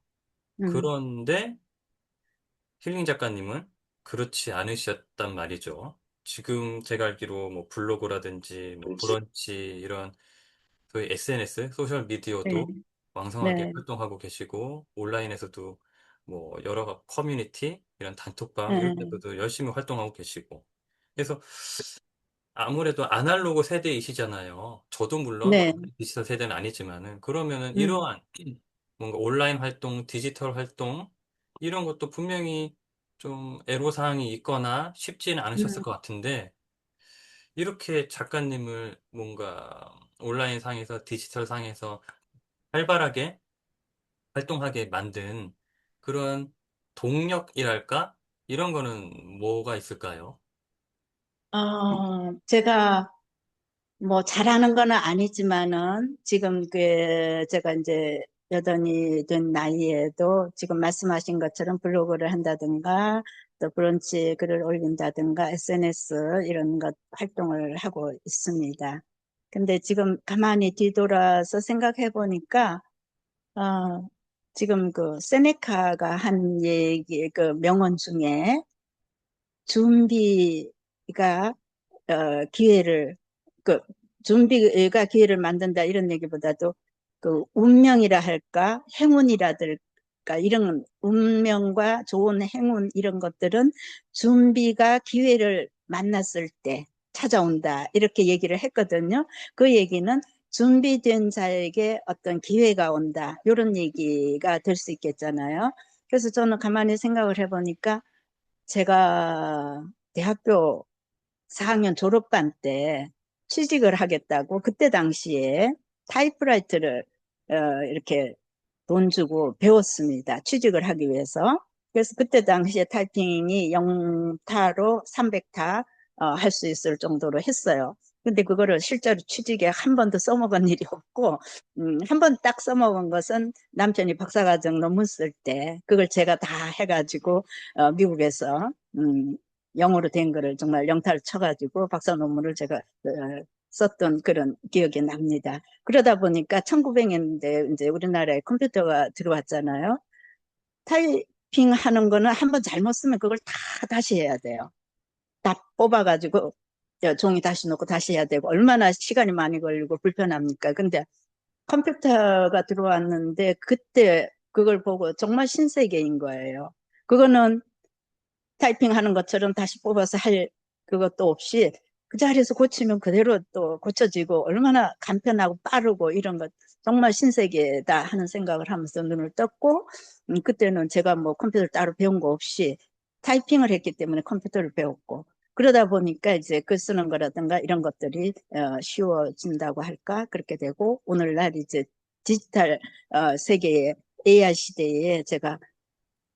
음, 그런데 힐링 작가님은 그렇지 않으셨단 말이죠. 지금 제가 알기로 뭐 블로그라든지 뭐 브런치 이런 소위 SNS, 소셜 네, 미디어도 왕성하게 네, 활동하고 계시고 온라인에서도 뭐 여러 커뮤니티, 이런 단톡방 이런 네, 데서도 열심히 활동하고 계시고 그래서 아무래도 아날로그 세대이시잖아요. 저도 물론 네, 완전 디지털 세대는 아니지만은 그러면은 음, 이러한 뭔가 온라인 활동, 디지털 활동 이런 것도 분명히 좀 애로사항이 있거나 쉽지는 않으셨을 음. 것 같은데 이렇게 작가님을 뭔가 온라인 상에서 디지털 상에서 활발하게 활동하게 만든 그런 동력이랄까? 이런 거는 뭐가 있을까요? 제가 뭐 잘하는 건 아니지만은 지금 그 제가 이제 여든이 된 나이에도 지금 말씀하신 것처럼 블로그를 한다든가 또 브런치 글을 올린다든가 SNS 이런 것 활동을 하고 있습니다. 근데 지금 가만히 뒤돌아서 생각해 보니까 어, 지금 그 세네카가 한 얘기 그 명언 중에 준비가 기회를 그 준비가 기회를 만든다 이런 얘기보다도 그 운명이라 할까 행운이라들까 이런 운명과 좋은 행운 이런 것들은 준비가 기회를 만났을 때 찾아온다 이렇게 얘기를 했거든요. 그 얘기는 준비된 자에게 어떤 기회가 온다 이런 얘기가 될 수 있겠잖아요. 그래서 저는 가만히 생각을 해보니까 제가 대학교 4학년 졸업반 때 취직을 하겠다고 그때 당시에 타이프라이터를 이렇게 돈 주고 배웠습니다. 취직을 하기 위해서. 그래서 그때 당시에 타이핑이 0타로 300타 할 수 있을 정도로 했어요. 근데 그거를 실제로 취직에 한 번도 써먹은 일이 없고, 한 번 딱 써먹은 것은 남편이 박사과정 논문 쓸 때, 그걸 제가 다 해가지고, 미국에서, 영어로 된 거를 정말 영타를 쳐가지고 박사 논문을 제가 썼던 그런 기억이 납니다. 그러다 보니까 1900년대 이제 우리나라에 컴퓨터가 들어왔잖아요. 타이핑 하는 거는 한 번 잘못 쓰면 그걸 다 다시 해야 돼요. 다 뽑아가지고 종이 다시 놓고 다시 해야 되고 얼마나 시간이 많이 걸리고 불편합니까? 근데 컴퓨터가 들어왔는데 그때 그걸 보고 정말 신세계인 거예요. 그거는 타이핑하는 것처럼 다시 뽑아서 할 그것도 없이 그 자리에서 고치면 그대로 또 고쳐지고 얼마나 간편하고 빠르고 이런 것 정말 신세계다 하는 생각을 하면서 눈을 떴고 그때는 제가 뭐 컴퓨터를 따로 배운 거 없이 타이핑을 했기 때문에 컴퓨터를 배웠고, 그러다 보니까 이제 글 쓰는 거라든가 이런 것들이 쉬워진다고 할까? 그렇게 되고, 오늘날 이제 디지털 세계의 AI 시대에 제가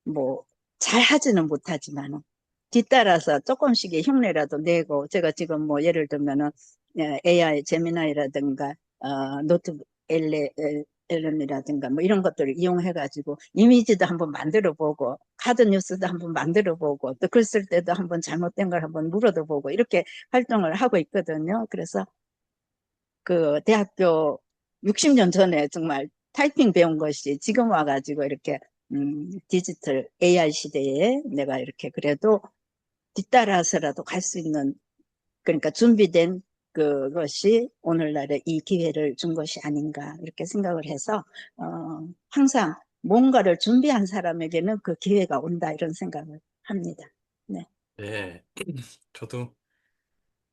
뭐 잘 하지는 못하지만 뒤따라서 조금씩의 흉내라도 내고, 제가 지금 뭐 예를 들면은 AI 제미나이라든가 노트 LM이라든가 뭐 이런 것들을 이용해 가지고 이미지도 한번 만들어 보고 카드 뉴스도 한번 만들어 보고 또 글 쓸 때도 한번 잘못된 걸 한번 물어도 보고 이렇게 활동을 하고 있거든요. 그래서 그 대학교 60년 전에 정말 타이핑 배운 것이 지금 와가지고 이렇게 디지털 AI 시대에 내가 이렇게 그래도 뒤따라서라도 갈 수 있는, 그러니까 준비된 그것이 오늘날의 이 기회를 준 것이 아닌가 이렇게 생각을 해서 항상 뭔가를 준비한 사람에게는 그 기회가 온다 이런 생각을 합니다. 네. 네. 저도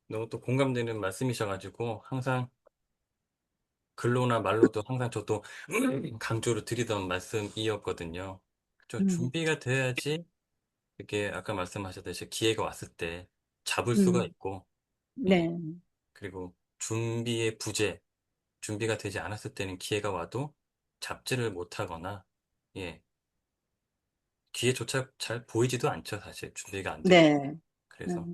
너무 또 공감되는 말씀이셔가지고 항상 글로나 말로도 항상 저도 강조를 드리던 말씀이었거든요. 저 음, 준비가 돼야지 이렇게 아까 말씀하셨듯이 기회가 왔을 때 잡을 수가 음, 있고, 예. 네, 그리고 준비의 부재, 준비가 되지 않았을 때는 기회가 와도 잡지를 못하거나, 예. 기회조차 잘 보이지도 않죠, 사실. 준비가 안 되면. 네, 그래서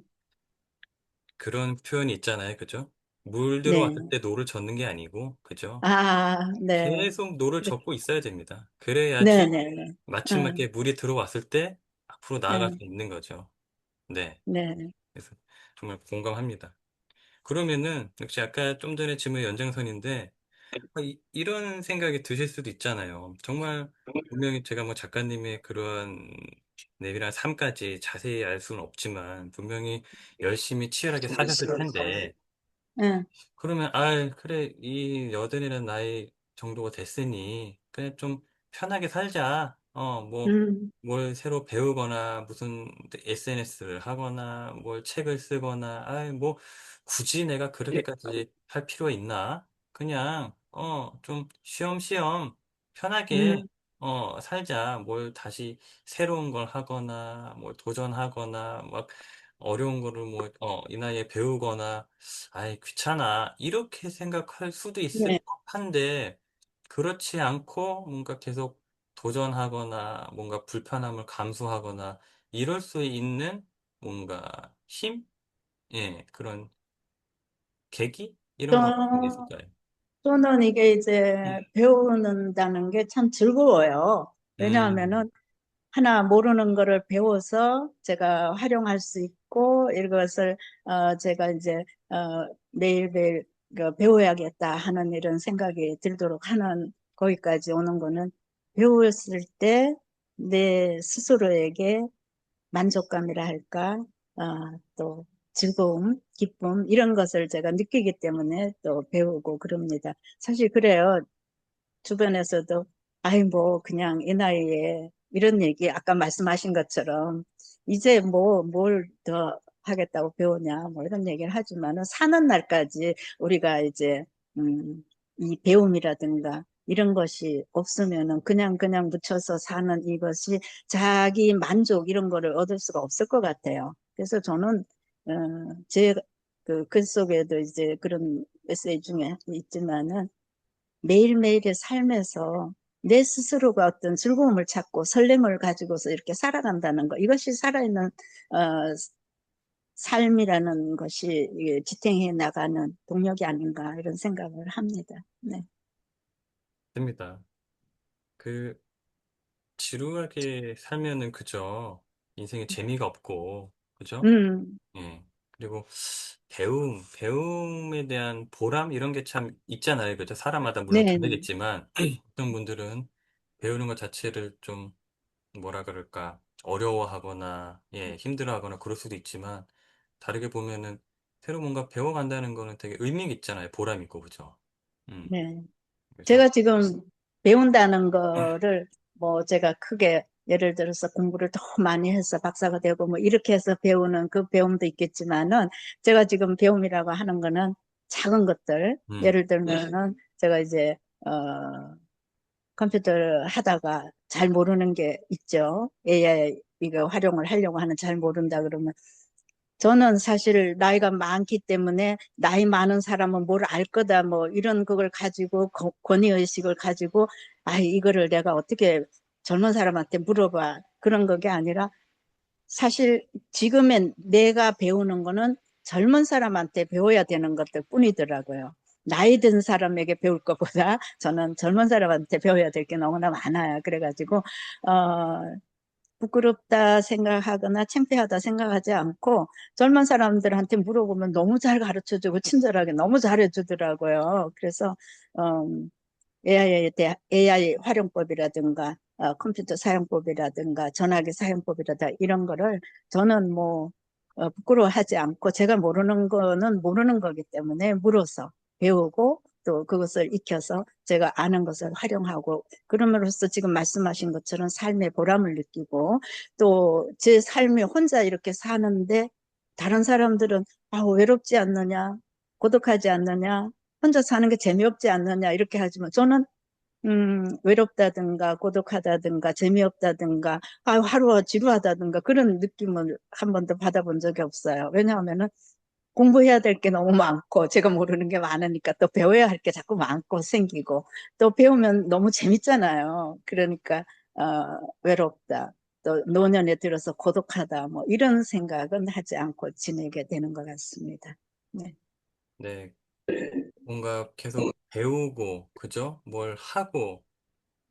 그런 표현이 있잖아요, 그죠? 물 들어왔을 네. 때 노를 젓는 게 아니고, 그죠? 아, 네. 계속 노를 그렇게, 젓고 있어야 됩니다. 네, 그래야지 네, 네. 마침맞게 물이 들어왔을 때 앞으로 나아갈 수 네, 있는 거죠. 네. 네. 그래서 정말 공감합니다. 그러면은 역시 아까 좀 전에 질문의 연장선인데 이런 생각이 드실 수도 있잖아요. 정말 분명히 제가 뭐 작가님의 그런 내밀한 삶까지 자세히 알 수는 없지만 분명히 열심히 치열하게 사셨을 텐데 네. 그러면, 아, 그래, 이 여든이라는 나이 정도가 됐으니, 그냥 좀 편하게 살자. 음, 뭘 새로 배우거나, 무슨 SNS를 하거나, 뭘 책을 쓰거나, 굳이 내가 그렇게까지 할 필요가 있나? 그냥, 좀 쉬엄쉬엄, 편하게, 음, 살자. 뭘 다시 새로운 걸 하거나, 뭘 도전하거나, 막, 어려운 거를 뭐, 이 나이에 배우거나, 아이, 귀찮아. 이렇게 생각할 수도 있을 네. 법한데, 그렇지 않고 뭔가 계속 도전하거나, 뭔가 불편함을 감수하거나, 이럴 수 있는 뭔가 힘? 예, 그런 계기? 이런 건 어떤 게 또, 있을까요? 또는 이게 이제 배우는다는 게 참 즐거워요. 음, 왜냐하면은 하나 모르는 거를 배워서 제가 활용할 수 있고 이것을 제가 이제 매일매일 그 배워야겠다 하는 이런 생각이 들도록 하는 거기까지 오는 거는 배웠을 때 내 스스로에게 만족감이라 할까, 또 즐거움, 기쁨 이런 것을 제가 느끼기 때문에 또 배우고 그럽니다. 사실 그래요. 주변에서도 아이 뭐 그냥 이 나이에 이런 얘기 아까 말씀하신 것처럼 이제 뭐 뭘 더 하겠다고 배우냐 뭐 이런 얘기를 하지만은 사는 날까지 우리가 이제 이 배움이라든가 이런 것이 없으면은 그냥 묻혀서 사는 이것이 자기 만족 이런 거를 얻을 수가 없을 것 같아요. 그래서 저는 제 그 글 속에도 이제 그런 메시지 중에 있지만은 매일매일의 삶에서 내 스스로가 어떤 즐거움을 찾고 설렘을 가지고서 이렇게 살아간다는 거. 이것이 살아있는 삶이라는 것이 지탱해 나가는 동력이 아닌가 이런 생각을 합니다. 네. 됩니다. 그, 지루하게 살면은 그죠. 인생에 재미가 없고, 그죠? 음, 예. 그리고 배움에 대한 보람 이런 게 참 있잖아요. 그죠? 사람마다 물론 네, 네, 다르겠지만 어떤 분들은 배우는 것 자체를 좀 뭐라 그럴까 어려워하거나 예, 힘들어하거나 그럴 수도 있지만 다르게 보면은 새로 뭔가 배워간다는 거는 되게 의미 있잖아요. 보람 있고 그죠? 음. 네. 그래서 제가 지금 배운다는 거를 뭐 제가 크게 예를 들어서 공부를 더 많이 해서 박사가 되고 뭐 이렇게 해서 배우는 그 배움도 있겠지만은 제가 지금 배움이라고 하는 거는 작은 것들 음. 예를 들면은 제가 이제 어 컴퓨터를 하다가 잘 모르는 게 있죠. AI 이거 활용을 하려고 하는 잘 모른다 그러면 저는 사실 나이가 많기 때문에 나이 많은 사람은 뭘 알 거다 뭐 이런 그걸 가지고 권위의식을 가지고 아 이거를 내가 어떻게 젊은 사람한테 물어봐 그런 거게 아니라 사실 지금의 내가 배우는 거는 젊은 사람한테 배워야 되는 것들 뿐이더라고요. 나이 든 사람에게 배울 것보다 저는 젊은 사람한테 배워야 될 게 너무나 많아요. 그래가지고 부끄럽다 생각하거나 창피하다 생각하지 않고 젊은 사람들한테 물어보면 너무 잘 가르쳐주고 친절하게 너무 잘해주더라고요. 그래서 AI 활용법이라든가 컴퓨터 사용법이라든가 전화기 사용법이라든가 이런 거를 저는 뭐 부끄러워하지 않고 제가 모르는 거는 모르는 거기 때문에 물어서 배우고 또 그것을 익혀서 제가 아는 것을 활용하고 그럼으로써 지금 말씀하신 것처럼 삶의 보람을 느끼고 또 제 삶이 혼자 이렇게 사는데 다른 사람들은 아, 외롭지 않느냐 고독하지 않느냐 혼자 사는 게 재미없지 않느냐 이렇게 하지만 저는 외롭다든가 고독하다든가 재미없다든가 아, 하루가 지루하다든가 그런 느낌을 한 번도 받아본 적이 없어요. 왜냐하면은 공부해야 될 게 너무 많고 제가 모르는 게 많으니까 또 배워야 할 게 자꾸 많고 생기고 또 배우면 너무 재밌잖아요. 그러니까 외롭다. 또 노년에 들어서 고독하다 뭐 이런 생각은 하지 않고 지내게 되는 것 같습니다. 네. 네. 뭔가 계속 배우고, 그죠? 뭘 하고,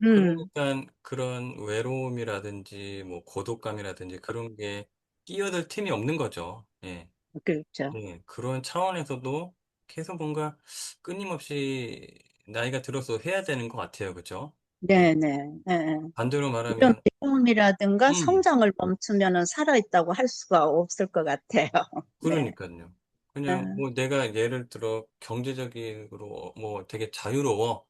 음, 그러니까 그런 외로움이라든지, 뭐, 고독감이라든지 그런 게 끼어들 틈이 없는 거죠. 예. 그렇죠. 네. 그런 차원에서도 계속 뭔가 끊임없이 나이가 들어서 해야 되는 것 같아요. 그죠? 예. 네네. 네. 네. 반대로 이런 말하면, 배움이라든가 음, 성장을 멈추면은 살아있다고 할 수가 없을 것 같아요. 네. 그러니까요. 그냥 음, 뭐 내가 예를 들어 경제적으로 뭐 되게 자유로워.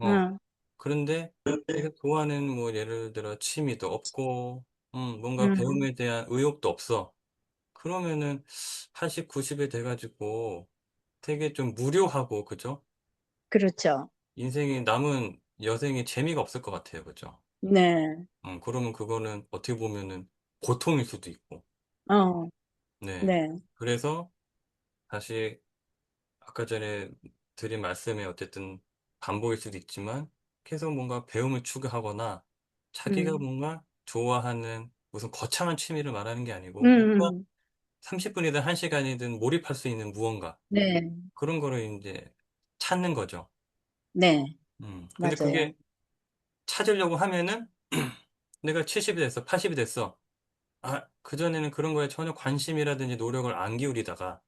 어. 음, 그런데 내가 좋아하는 뭐 예를 들어 취미도 없고, 뭔가 음, 배움에 대한 의욕도 없어. 그러면은 80, 90이 돼가지고 되게 좀 무료하고, 그죠? 그렇죠. 인생의 남은 여생에 재미가 없을 것 같아요. 그죠? 네. 그러면 그거는 어떻게 보면은 고통일 수도 있고. 어, 네. 네. 그래서 다시 아까 전에 드린 말씀에 어쨌든 반복일 수도 있지만 계속 뭔가 배움을 추구하거나 자기가 음, 뭔가 좋아하는 무슨 거창한 취미를 말하는 게 아니고 뭔가 음, 30분이든 1시간이든 몰입할 수 있는 무언가 네. 그런 거를 이제 찾는 거죠. 네. 근데 맞아요. 그게 찾으려고 하면은 내가 70이 됐어, 80이 됐어. 아, 그전에는 그런 거에 전혀 관심이라든지 노력을 안 기울이다가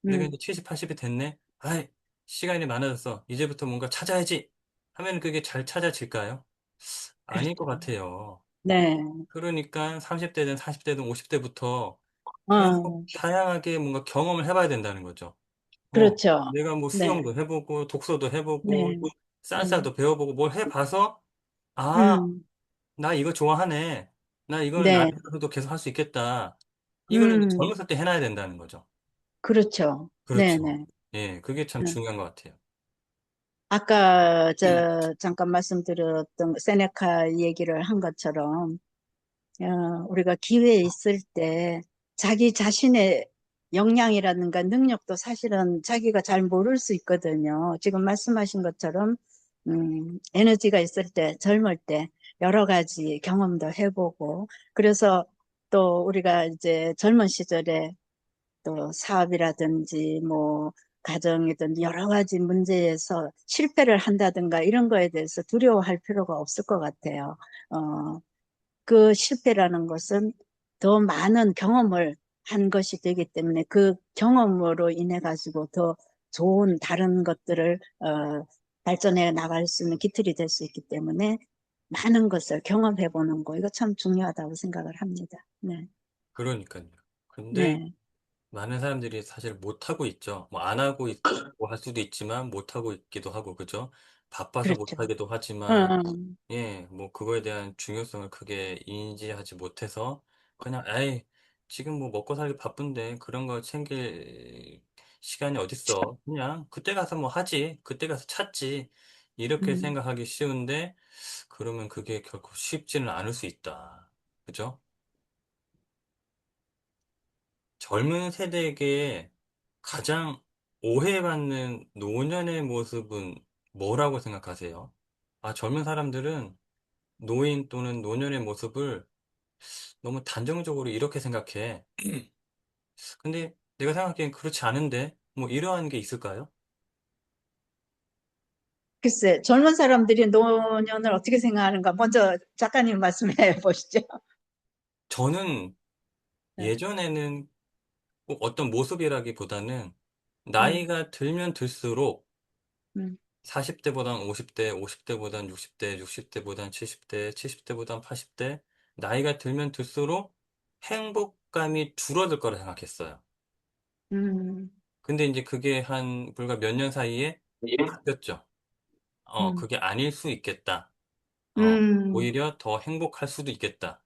내가 이제 음, 70, 80이 됐네? 아이, 시간이 많아졌어. 이제부터 뭔가 찾아야지. 하면 그게 잘 찾아질까요? 아닐 것 그렇죠. 같아요. 네. 그러니까 30대든 40대든 50대부터 계속 어, 다양하게 뭔가 경험을 해봐야 된다는 거죠. 그렇죠. 내가 뭐 네. 수영도 해보고, 독서도 해보고, 네. 음, 쌀쌀도 배워보고, 뭘 해봐서, 아, 음, 나 이거 좋아하네. 나 이걸 네. 나중에도 계속 할 수 있겠다. 이걸 이제 음, 젊었을 때 해놔야 된다는 거죠. 그렇죠. 그렇죠. 네네. 예, 그게 참 중요한 것 같아요. 아까 잠깐 말씀드렸던 세네카 얘기를 한 것처럼 우리가 기회에 있을 때 자기 자신의 역량이라든가 능력도 사실은 자기가 잘 모를 수 있거든요. 지금 말씀하신 것처럼 에너지가 있을 때, 젊을 때 여러 가지 경험도 해보고 그래서 또 우리가 이제 젊은 시절에 또 사업이라든지 뭐 가정이든 여러 가지 문제에서 실패를 한다든가 이런 거에 대해서 두려워할 필요가 없을 것 같아요. 그 실패라는 것은 더 많은 경험을 한 것이 되기 때문에 그 경험으로 인해 가지고 더 좋은 다른 것들을 발전해 나갈 수 있는 기틀이 될 수 있기 때문에 많은 것을 경험해 보는 거 이거 참 중요하다고 생각을 합니다. 네, 그러니까요. 근데 네, 많은 사람들이 사실 못하고 있죠. 뭐 안 하고 있고 할 수도 있지만 못하고 있기도 하고, 그죠? 바빠서 그렇죠. 못하기도 하지만, 음, 예, 뭐 그거에 대한 중요성을 크게 인지하지 못해서 그냥, 에이, 지금 뭐 먹고 살기 바쁜데 그런 거 챙길 시간이 어딨어. 그냥 그때 가서 뭐 하지. 그때 가서 찾지. 이렇게 음. 생각하기 쉬운데, 그러면 그게 결코 쉽지는 않을 수 있다. 그죠? 젊은 세대에게 가장 오해받는 노년의 모습은 뭐라고 생각하세요? 아, 젊은 사람들은 노인 또는 노년의 모습을 너무 단정적으로 이렇게 생각해. 근데 내가 생각하기엔 그렇지 않은데, 뭐 이러한 게 있을까요? 글쎄, 젊은 사람들이 노년을 어떻게 생각하는가? 먼저 작가님 말씀해 보시죠. 저는 네. 예전에는 꼭 어떤 모습이라기보다는 음, 나이가 들면 들수록 음, 40대보단 50대, 50대보단 60대, 60대보단 70대, 70대보단 80대, 나이가 들면 들수록 행복감이 줄어들 거라 생각했어요. 음, 근데 이제 그게 한 불과 몇 년 사이에 바뀌었죠. 음, 그게 아닐 수 있겠다. 음, 오히려 더 행복할 수도 있겠다.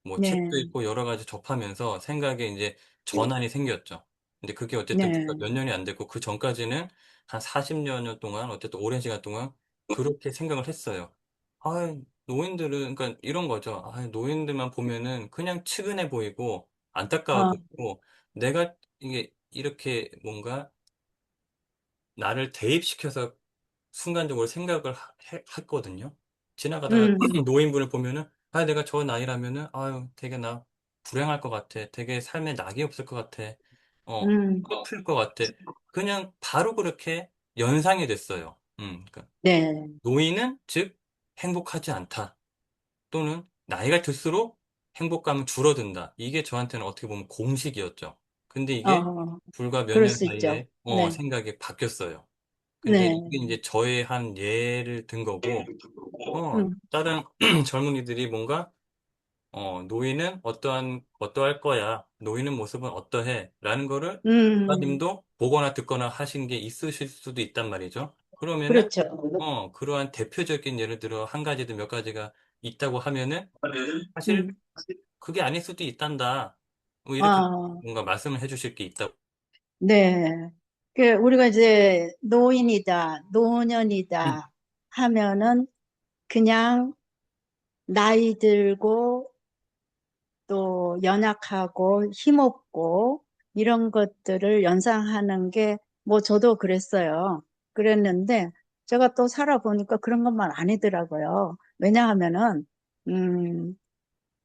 뭐 책도 네, 읽고 여러 가지 접하면서 생각에 이제 전환이 생겼죠. 근데 그게 어쨌든 불과 네, 몇 년이 안 됐고 그 전까지는 한 40여 년 동안 어쨌든 오랜 시간 동안 그렇게 생각을 했어요. 아, 노인들은 그러니까 이런 거죠. 아, 노인들만 보면은 그냥 측은해 보이고 안타까워 어, 보이고 내가 이게 이렇게 뭔가 나를 대입시켜서 순간적으로 생각을 했거든요. 지나가다가 음, 노인분을 보면은, 아, 내가 저 나이라면은, 아유, 되게 나 불행할 것 같아. 되게 삶에 낙이 없을 것 같아. 음, 슬플 것 같아. 그냥 바로 그렇게 연상이 됐어요. 그러니까 네, 노인은 즉 행복하지 않다. 또는 나이가 들수록 행복감은 줄어든다. 이게 저한테는 어떻게 보면 공식이었죠. 근데 이게 어, 불과 몇 그럴 년 수 있죠. 사이에 네, 생각이 바뀌었어요. 근데 이게 네, 이제 저의 한 예를 든 거고, 음, 다른 젊은이들이 뭔가, 노인은 어떠할 거야. 노인은 모습은 어떠해. 라는 거를 음, 작가님도 보거나 듣거나 하신 게 있으실 수도 있단 말이죠. 그러면은, 그렇죠. 그러한 대표적인 예를 들어 한 가지든 몇 가지가 있다고 하면은, 사실 음, 그게 아닐 수도 있단다. 뭐 이렇게 어, 뭔가 말씀을 해주실 게 있다고. 네. 우리가 이제 노인이다, 노년이다 하면은 그냥 나이 들고 또 연약하고 힘없고 이런 것들을 연상하는 게 뭐 저도 그랬어요. 그랬는데 제가 또 살아보니까 그런 것만 아니더라고요. 왜냐하면은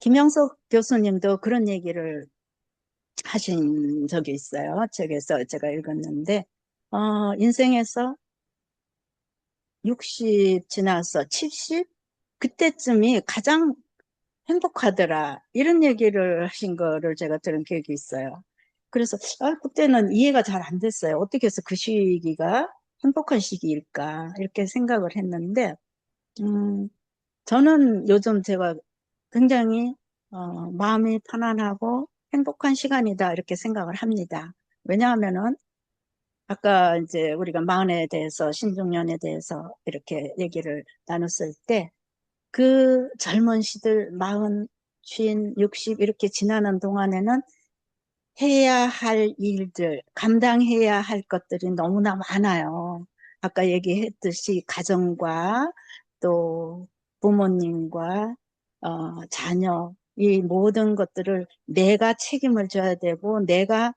김영석 교수님도 그런 얘기를 하신 적이 있어요. 책에서 제가 읽었는데 인생에서 60 지나서 70 그때쯤이 가장 행복하더라. 이런 얘기를 하신 거를 제가 들은 기억이 있어요. 그래서 그때는 이해가 잘 안 됐어요. 어떻게 해서 그 시기가 행복한 시기일까? 이렇게 생각을 했는데 음, 저는 요즘 제가 굉장히 마음이 편안하고 행복한 시간이다 이렇게 생각을 합니다. 왜냐하면은 아까 이제 우리가 마흔에 대해서 신중년에 대해서 이렇게 얘기를 나눴을 때 그 젊은 시들 마흔, 쉰, 60 이렇게 지나는 동안에는 해야 할 일들, 감당해야 할 것들이 너무나 많아요. 아까 얘기했듯이 가정과 또 부모님과 자녀 이 모든 것들을 내가 책임을 져야 되고 내가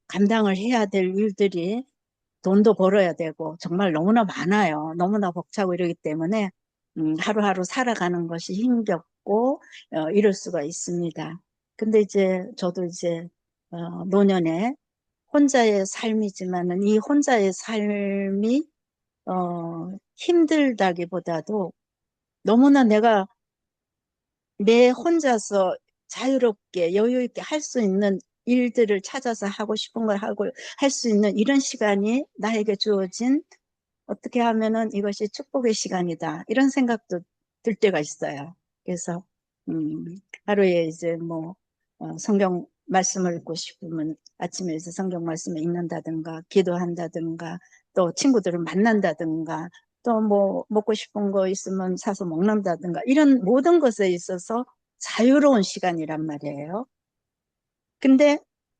감당을 해야 될 일들이 돈도 벌어야 되고 정말 너무나 많아요. 너무나 벅차고 이러기 때문에 하루하루 살아가는 것이 힘겹고 이럴 수가 있습니다. 근데 이제 저도 이제 노년에 혼자의 삶이지만은 이 혼자의 삶이 힘들다기보다도 너무나 내가 내 혼자서 자유롭게 여유 있게 할 수 있는 일들을 찾아서 하고 싶은 걸 하고 할 수 있는 이런 시간이 나에게 주어진 어떻게 하면은 이것이 축복의 시간이다. 이런 생각도 들 때가 있어요. 그래서, 하루에 이제 뭐, 성경 말씀을 읽고 싶으면 아침에 이제 성경 말씀을 읽는다든가, 기도한다든가, 또 친구들을 만난다든가, 또 뭐, 먹고 싶은 거 있으면 사서 먹는다든가, 이런 모든 것에 있어서 자유로운 시간이란 말이에요. 근데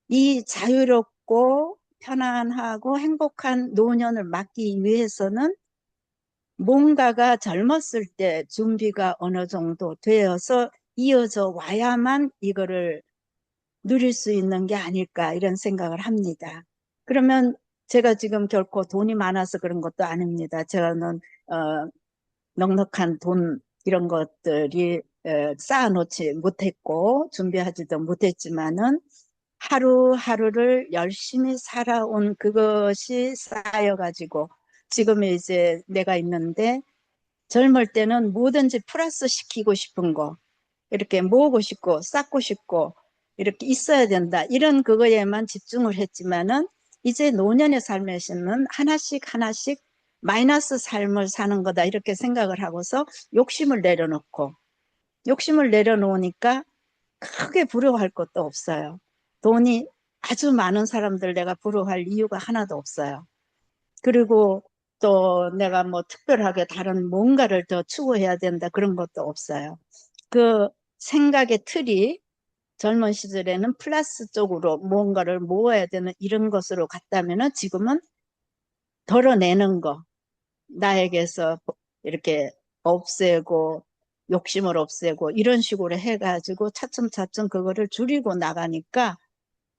이 자유롭고 편안하고 행복한 노년을 맞기 위해서는 뭔가가 젊었을 때 준비가 어느 정도 되어서 이어져 와야만 이거를 누릴 수 있는 게 아닐까 이런 생각을 합니다. 그러면 제가 지금 결코 돈이 많아서 그런 것도 아닙니다. 저는 넉넉한 돈 이런 것들이 쌓아놓지 못했고 준비하지도 못했지만은 하루하루를 열심히 살아온 그것이 쌓여가지고 지금 이제 내가 있는데 젊을 때는 뭐든지 플러스 시키고 싶은 거 이렇게 모으고 싶고 쌓고 싶고 이렇게 있어야 된다 이런 그거에만 집중을 했지만은 이제 노년의 삶에서는 하나씩 하나씩 마이너스 삶을 사는 거다 이렇게 생각을 하고서 욕심을 내려놓으니까 크게 부러워할 것도 없어요. 돈이 아주 많은 사람들 내가 부러워할 이유가 하나도 없어요. 그리고 또 내가 뭐 특별하게 다른 뭔가를 더 추구해야 된다 그런 것도 없어요. 그 생각의 틀이 젊은 시절에는 플러스 쪽으로 뭔가를 모아야 되는 이런 것으로 갔다면은 지금은 덜어내는 거, 나에게서 이렇게 없애고 욕심을 없애고 이런 식으로 해가지고 차츰차츰 그거를 줄이고 나가니까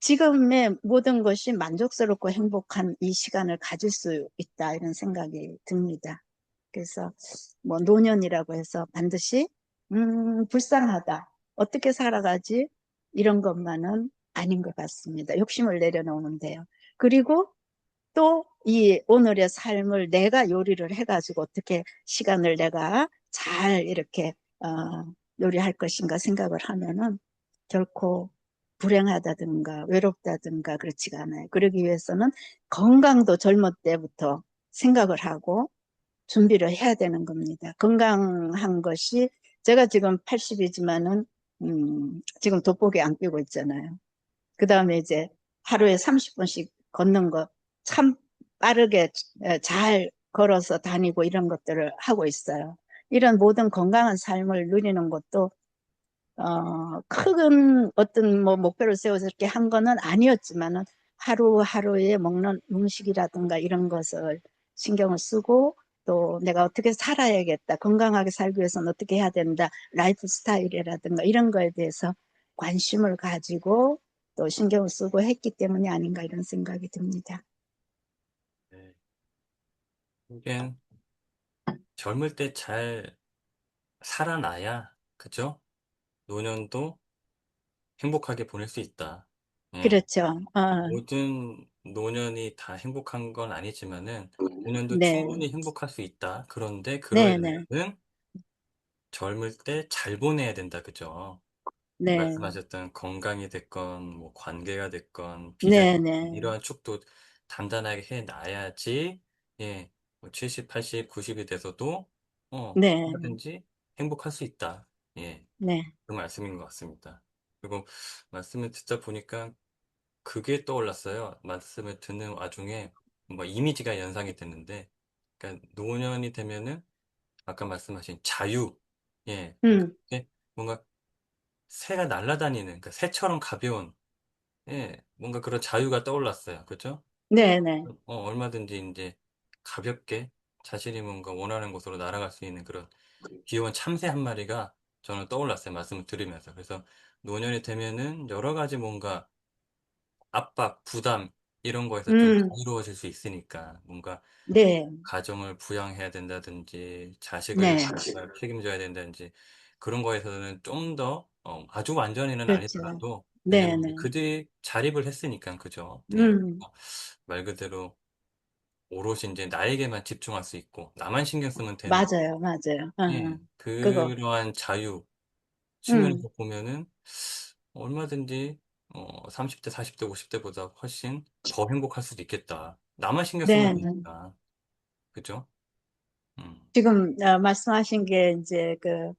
지금의 모든 것이 만족스럽고 행복한 이 시간을 가질 수 있다 이런 생각이 듭니다. 그래서 뭐 노년이라고 해서 반드시 불쌍하다 어떻게 살아가지 이런 것만은 아닌 것 같습니다. 욕심을 내려놓는데요. 그리고 또 이 오늘의 삶을 내가 요리를 해가지고 어떻게 시간을 내가 잘 이렇게 요리할 것인가 생각을 하면은 결코 불행하다든가 외롭다든가 그렇지가 않아요. 그러기 위해서는 건강도 젊을 때부터 생각을 하고 준비를 해야 되는 겁니다. 건강한 것이 제가 지금 80이지만은 지금 돋보기 안 끼고 있잖아요. 그 다음에 이제 하루에 30분씩 걷는 거 참 빠르게 잘 걸어서 다니고 이런 것들을 하고 있어요. 이런 모든 건강한 삶을 누리는 것도 큰 어떤 뭐 목표를 세워서 이렇게 한 거는 아니었지만은 하루하루에 먹는 음식이라든가 이런 것을 신경을 쓰고 또 내가 어떻게 살아야겠다. 건강하게 살기 위해서는 어떻게 해야 된다. 라이프 스타일이라든가 이런 거에 대해서 관심을 가지고 또 신경을 쓰고 했기 때문이 아닌가 이런 생각이 듭니다. 네. 이게 젊을 때 잘 살아나야, 그죠? 노년도 행복하게 보낼 수 있다. 예. 그렇죠. 모든 노년이 다 행복한 건 아니지만은, 노년도 네, 충분히 행복할 수 있다. 그런데 네, 그러려면 네, 젊을 때 잘 보내야 된다. 그죠? 네, 말씀하셨던 건강이 됐건, 뭐 관계가 됐건, 비전이 네, 됐건, 네, 이러한 축도 단단하게 해 놔야지, 예, 뭐 70, 80, 90이 돼서도, 네, 얼마든지 행복할 수 있다. 예, 네, 그 말씀인 것 같습니다. 그리고 말씀을 듣다 보니까 그게 떠올랐어요. 말씀을 듣는 와중에 뭔가 이미지가 연상이 됐는데, 그러니까 노년이 되면은 아까 말씀하신 자유, 예, 그러니까 음, 이게 뭔가 새가 날아다니는, 그러니까 새처럼 가벼운, 예, 뭔가 그런 자유가 떠올랐어요. 그죠? 네, 네, 얼마든지 이제 가볍게 자신이 뭔가 원하는 곳으로 날아갈 수 있는 그런 귀여운 참새 한 마리가 저는 떠올랐어요. 말씀을 들으면서. 그래서 노년이 되면은 여러 가지 뭔가 압박, 부담, 이런 거에서 좀 음, 자유로워질 수 있으니까 뭔가 네, 가정을 부양해야 된다든지 자식을 네, 정말 책임져야 된다든지 그런 거에서는 좀 더 아주 완전히는 그렇죠. 아니더라도 네, 왜냐면 네, 그들이 자립을 했으니까 그죠? 네. 음, 말 그대로 오롯이 이제 나에게만 집중할 수 있고 나만 신경 쓰면 되는 맞아요, 맞아요. 예. 그거, 그러한 자유 음, 측면에서 보면은 얼마든지 30대, 40대, 50대보다 훨씬 더 행복할 수도 있겠다. 나만 신경 쓰면 네, 네. 되니까. 그죠? 음. 지금 말씀하신 게 이제 그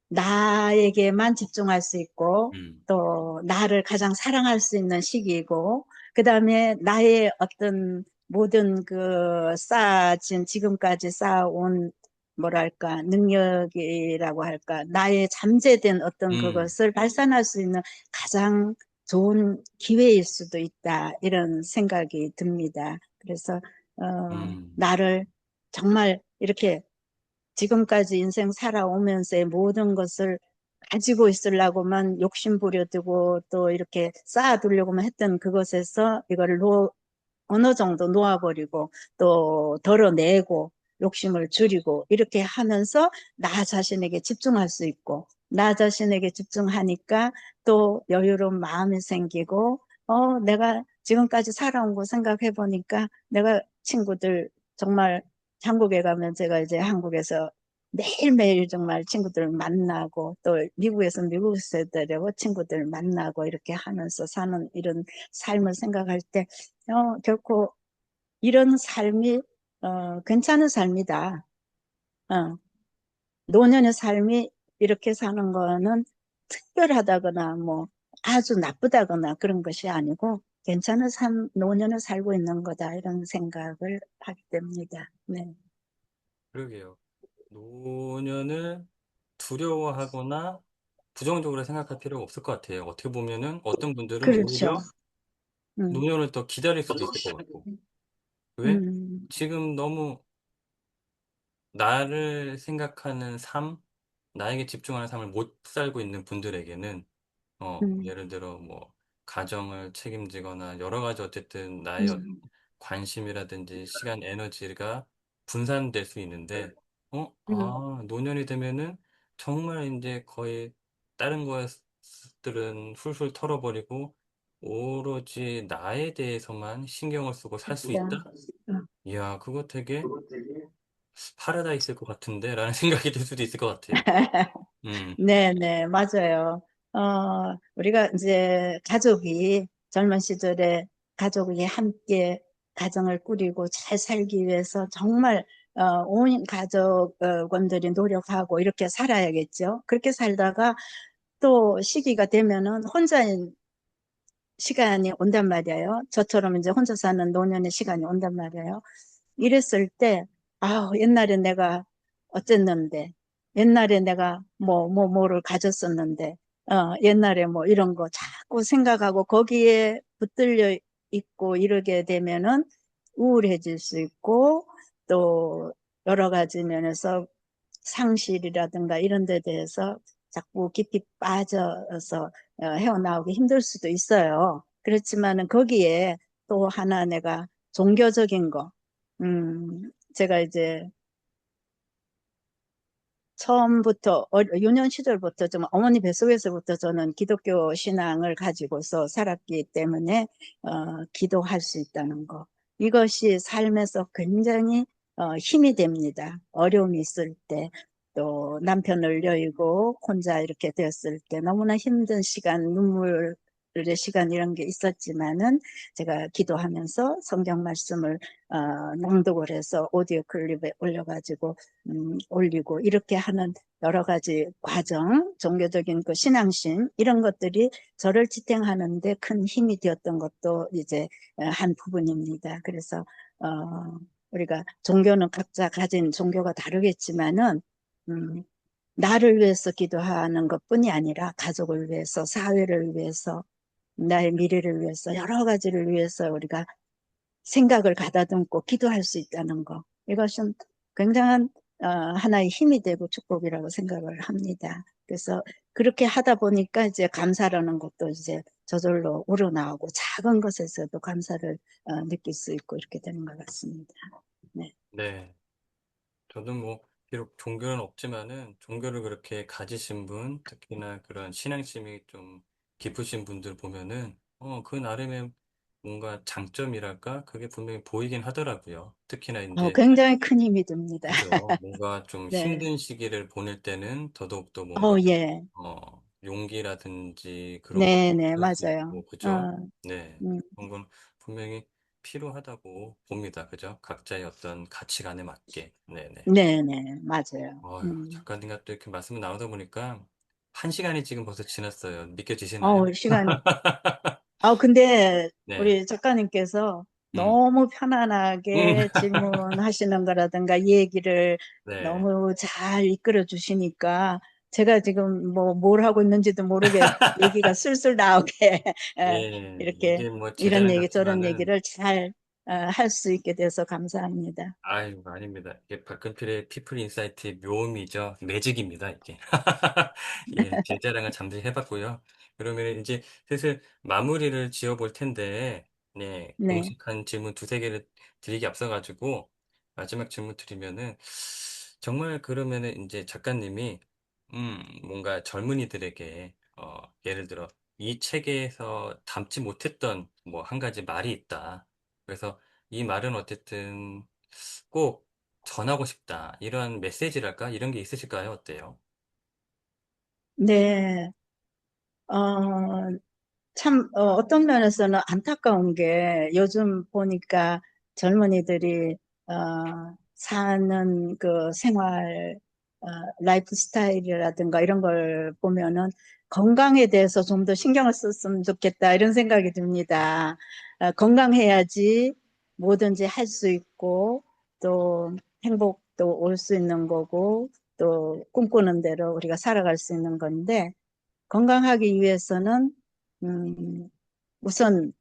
나에게만 집중할 수 있고 음. 또 나를 가장 사랑할 수 있는 시기이고 그다음에 나의 어떤 모든 그 쌓아진 지금까지 쌓아온 뭐랄까 능력이라고 할까 나의 잠재된 어떤 음. 그것을 발산할 수 있는 가장 좋은 기회일 수도 있다 이런 생각이 듭니다. 그래서 음. 나를 정말 이렇게 지금까지 인생 살아오면서의 모든 것을 가지고 있으려고만 욕심 부려두고 또 이렇게 쌓아두려고만 했던 그것에서 이거를 어느 정도 놓아버리고 또 덜어내고 욕심을 줄이고 이렇게 하면서 나 자신에게 집중할 수 있고 나 자신에게 집중하니까 또 여유로운 마음이 생기고 내가 지금까지 살아온 거 생각해 보니까 내가 친구들 정말 한국에 가면 제가 이제 한국에서 매일매일 정말 친구들 만나고 또 미국에서 미국 세대하고 친구들 만나고 이렇게 하면서 사는 이런 삶을 생각할 때 결코 이런 삶이 괜찮은 삶이다. 어, 노년의 삶이 이렇게 사는 거는 특별하다거나 뭐 아주 나쁘다거나 그런 것이 아니고 괜찮은 삶, 노년을 살고 있는 거다 이런 생각을 하게 됩니다. 네, 그러게요. 노년을 두려워하거나 부정적으로 생각할 필요가 없을 것 같아요. 어떻게 보면은 어떤 분들은 그렇죠. 오히려 음, 노년을 더 기다릴 수도 있을 것 같고. 왜? 음, 지금 너무 나를 생각하는 삶, 나에게 집중하는 삶을 못 살고 있는 분들에게는, 음, 예를 들어, 뭐, 가정을 책임지거나, 여러 가지 어쨌든 나의 음, 관심이라든지 시간, 에너지가 분산될 수 있는데, 음, 노년이 되면은 정말 이제 거의 다른 것들은 훌훌 털어버리고, 오로지 나에 대해서만 신경을 쓰고 살 수 진짜. 있다? 이야, 그거 되게 파라다이스일 것 같은데? 라는 생각이 들 수도 있을 것 같아요. 음, 네, 네, 맞아요. 우리가 이제 가족이 젊은 시절에 가족이 함께 가정을 꾸리고 잘 살기 위해서 정말 온 가족원들이 노력하고 이렇게 살아야겠죠. 그렇게 살다가 또 시기가 되면은 혼자인 시간이 온단 말이에요. 저처럼 이제 혼자 사는 노년의 시간이 온단 말이에요. 이랬을 때, 옛날에 내가 어쨌는데, 옛날에 내가 뭐를 가졌었는데, 옛날에 뭐 이런 거 자꾸 생각하고 거기에 붙들려 있고 이러게 되면은 우울해질 수 있고, 또 여러 가지 면에서 상실이라든가 이런 데 대해서 자꾸 깊이 빠져서 헤어나오기 힘들 수도 있어요. 그렇지만은 거기에 또 하나 내가 종교적인 거, 제가 이제 처음부터, 유년 시절부터 좀 어머니 뱃속에서부터 저는 기독교 신앙을 가지고서 살았기 때문에, 기도할 수 있다는 거. 이것이 삶에서 굉장히, 힘이 됩니다. 어려움이 있을 때, 또 남편을 여의고 혼자 이렇게 되었을 때 너무나 힘든 시간, 눈물의 시간 이런 게 있었지만은 제가 기도하면서 성경 말씀을 낭독을 해서 오디오 클립에 올려가지고 올리고 이렇게 하는 여러 가지 과정, 종교적인 그 신앙심 이런 것들이 저를 지탱하는데 큰 힘이 되었던 것도 이제 한 부분입니다. 그래서 우리가 종교는 각자 가진 종교가 다르겠지만은 음, 나를 위해서 기도하는 것뿐이 아니라 가족을 위해서, 사회를 위해서, 나의 미래를 위해서, 여러 가지를 위해서 우리가 생각을 가다듬고 기도할 수 있다는 거. 이것은 굉장한 하나의 힘이 되고 축복이라고 생각을 합니다. 그래서 그렇게 하다 보니까 이제 감사라는 것도 이제 저절로 우러나오고 작은 것에서도 감사를 느낄 수 있고 이렇게 되는 것 같습니다. 네. 네. 저도 뭐, 비록 종교는 없지만은, 종교를 그렇게 가지신 분, 특히나 그런 신앙심이 좀 깊으신 분들 보면은, 그 나름의 뭔가 장점이랄까? 그게 분명히 보이긴 하더라고요. 특히나 이제, 굉장히 큰 힘이 듭니다. 그죠. 뭔가 좀 네. 힘든 시기를 보낼 때는 더더욱더 뭔가, 예. 용기라든지 그런 것도 네, 네, 얻을 수 맞아요. 있고, 그죠? 네. 음, 그런 건 분명히 필요하다고 봅니다. 그죠? 각자의 어떤 가치관에 맞게. 네네. 네, 네, 맞아요. 작가님과 또 이렇게 말씀을 나누다 보니까 한 시간이 지금 벌써 지났어요. 믿겨지시나요? 시간 근데 네. 우리 작가님께서 음. 너무 음. 편안하게 질문하시는 거라든가 얘기를 네. 너무 잘 이끌어 주시니까 제가 지금 뭘 하고 있는지도 모르게 얘기가 술술 나오게 에, 예. 이렇게 이게 뭐 이런 제자랑 얘기 저런 같지만은, 얘기를 잘 할 수 있게 돼서 감사합니다. 아유, 아닙니다. 이게 박근필의 피플 인사이트의 묘미죠. 매직입니다, 이게. 예, 제 자랑을 잠시 해봤고요. 그러면 이제 슬슬 마무리를 지어볼 텐데, 네, 네. 공식한 질문 두세 개를 드리기 앞서가지고, 마지막 질문 드리면은, 정말 그러면은 이제 작가님이, 뭔가 젊은이들에게, 예를 들어, 이 책에서 담지 못했던 뭐 한 가지 말이 있다. 그래서 이 말은 어쨌든 꼭 전하고 싶다. 이런 메시지랄까? 이런 게 있으실까요? 어때요? 네. 어, 참, 어떤 면에서는 안타까운 게 요즘 보니까 젊은이들이, 사는 그 생활, 어, 라이프 스타일이라든가 이런 걸 보면은 건강에 대해서 좀 더 신경을 썼으면 좋겠다 이런 생각이 듭니다. 건강해야지 뭐든지 할 수 있고 또 행복도 올 수 있는 거고 또 꿈꾸는 대로 우리가 살아갈 수 있는 건데 건강하기 위해서는 음, 우선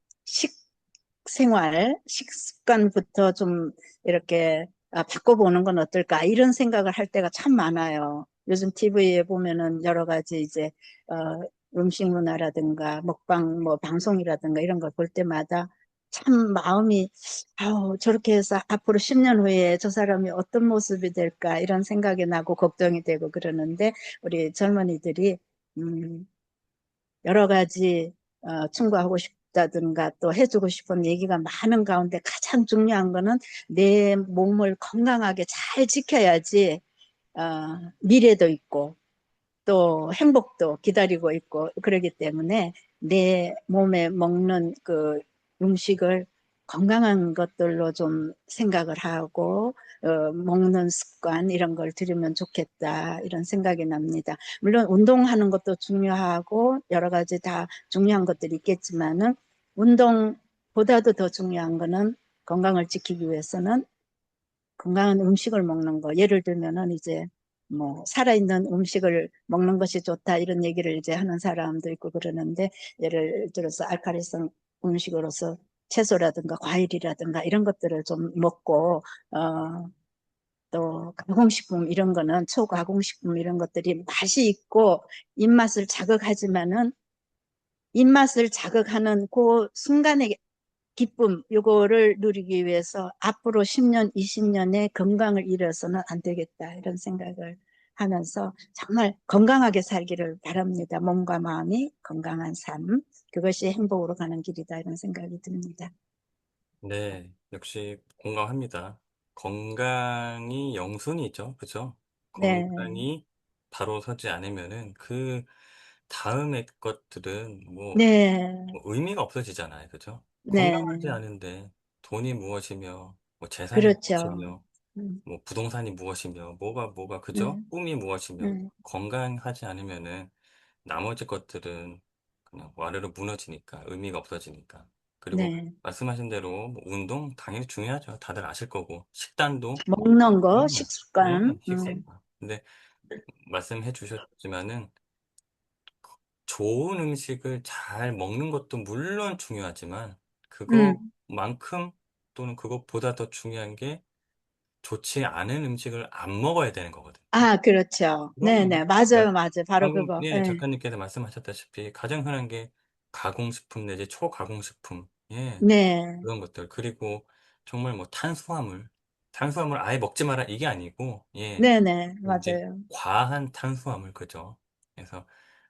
식습관부터 좀 이렇게 바꿔보는 건 어떨까 이런 생각을 할 때가 참 많아요. 요즘 TV에 보면은 여러 가지 이제 음식 문화라든가 먹방 뭐 방송이라든가 이런 걸 볼 때마다 참 마음이 아우 저렇게 해서 앞으로 10년 후에 저 사람이 어떤 모습이 될까 이런 생각이 나고 걱정이 되고 그러는데 우리 젊은이들이 음, 여러 가지 충고하고 싶다든가 또 해주고 싶은 얘기가 많은 가운데 가장 중요한 거는 내 몸을 건강하게 잘 지켜야지 미래도 있고 또 행복도 기다리고 있고 그러기 때문에 내 몸에 먹는 그 음식을 건강한 것들로 좀 생각을 하고 먹는 습관 이런 걸 들이면 좋겠다 이런 생각이 납니다. 물론 운동하는 것도 중요하고 여러 가지 다 중요한 것들이 있겠지만은 운동보다도 더 중요한 거는 건강을 지키기 위해서는 건강한 음식을 먹는 거. 예를 들면은 이제 뭐 살아있는 음식을 먹는 것이 좋다 이런 얘기를 이제 하는 사람도 있고 그러는데 예를 들어서 알칼리성 음식으로서 채소라든가 과일이라든가 이런 것들을 좀 먹고 또 가공식품 이런 거는 초가공식품 이런 것들이 맛이 있고 입맛을 자극하지만은 입맛을 자극하는 그 순간의 기쁨, 요거를 누리기 위해서 앞으로 10년, 20년의 건강을 잃어서는 안 되겠다. 이런 생각을 하면서 정말 건강하게 살기를 바랍니다. 몸과 마음이 건강한 삶. 그것이 행복으로 가는 길이다. 이런 생각이 듭니다. 네, 역시 공감합니다. 건강이 영순이죠. 그죠? 네. 건강이 바로 서지 않으면은 그 다음의 것들은 네. 뭐 의미가 없어지잖아요. 그죠? 건강하지 네. 않은데 돈이 무엇이며, 뭐 재산이 그렇죠. 무엇이며, 음, 뭐 부동산이 무엇이며, 뭐가, 그죠? 음, 꿈이 무엇이며, 음, 건강하지 않으면은 나머지 것들은 그냥 와르르 무너지니까, 의미가 없어지니까. 그리고 네. 말씀하신 대로 뭐 운동 당연히 중요하죠. 다들 아실 거고. 식단도, 먹는 거, 음, 식습관. 식습관. 근데 말씀해 주셨지만은 좋은 음식을 잘 먹는 것도 물론 중요하지만 음. 그것만큼 또는 그것보다 더 중요한 게 좋지 않은 음식을 안 먹어야 되는 거거든요. 그렇죠. 그럼요. 네네. 맞아요, 맞아요. 바로 방금 그거. 예, 네. 작가님께서 말씀하셨다시피 가장 흔한 게 가공식품 내지 초가공식품, 예, 네. 그런 것들. 그리고 정말 뭐 탄수화물 아예 먹지 마라 이게 아니고, 예, 네네. 이제 맞아요. 과한 탄수화물, 그죠? 그래서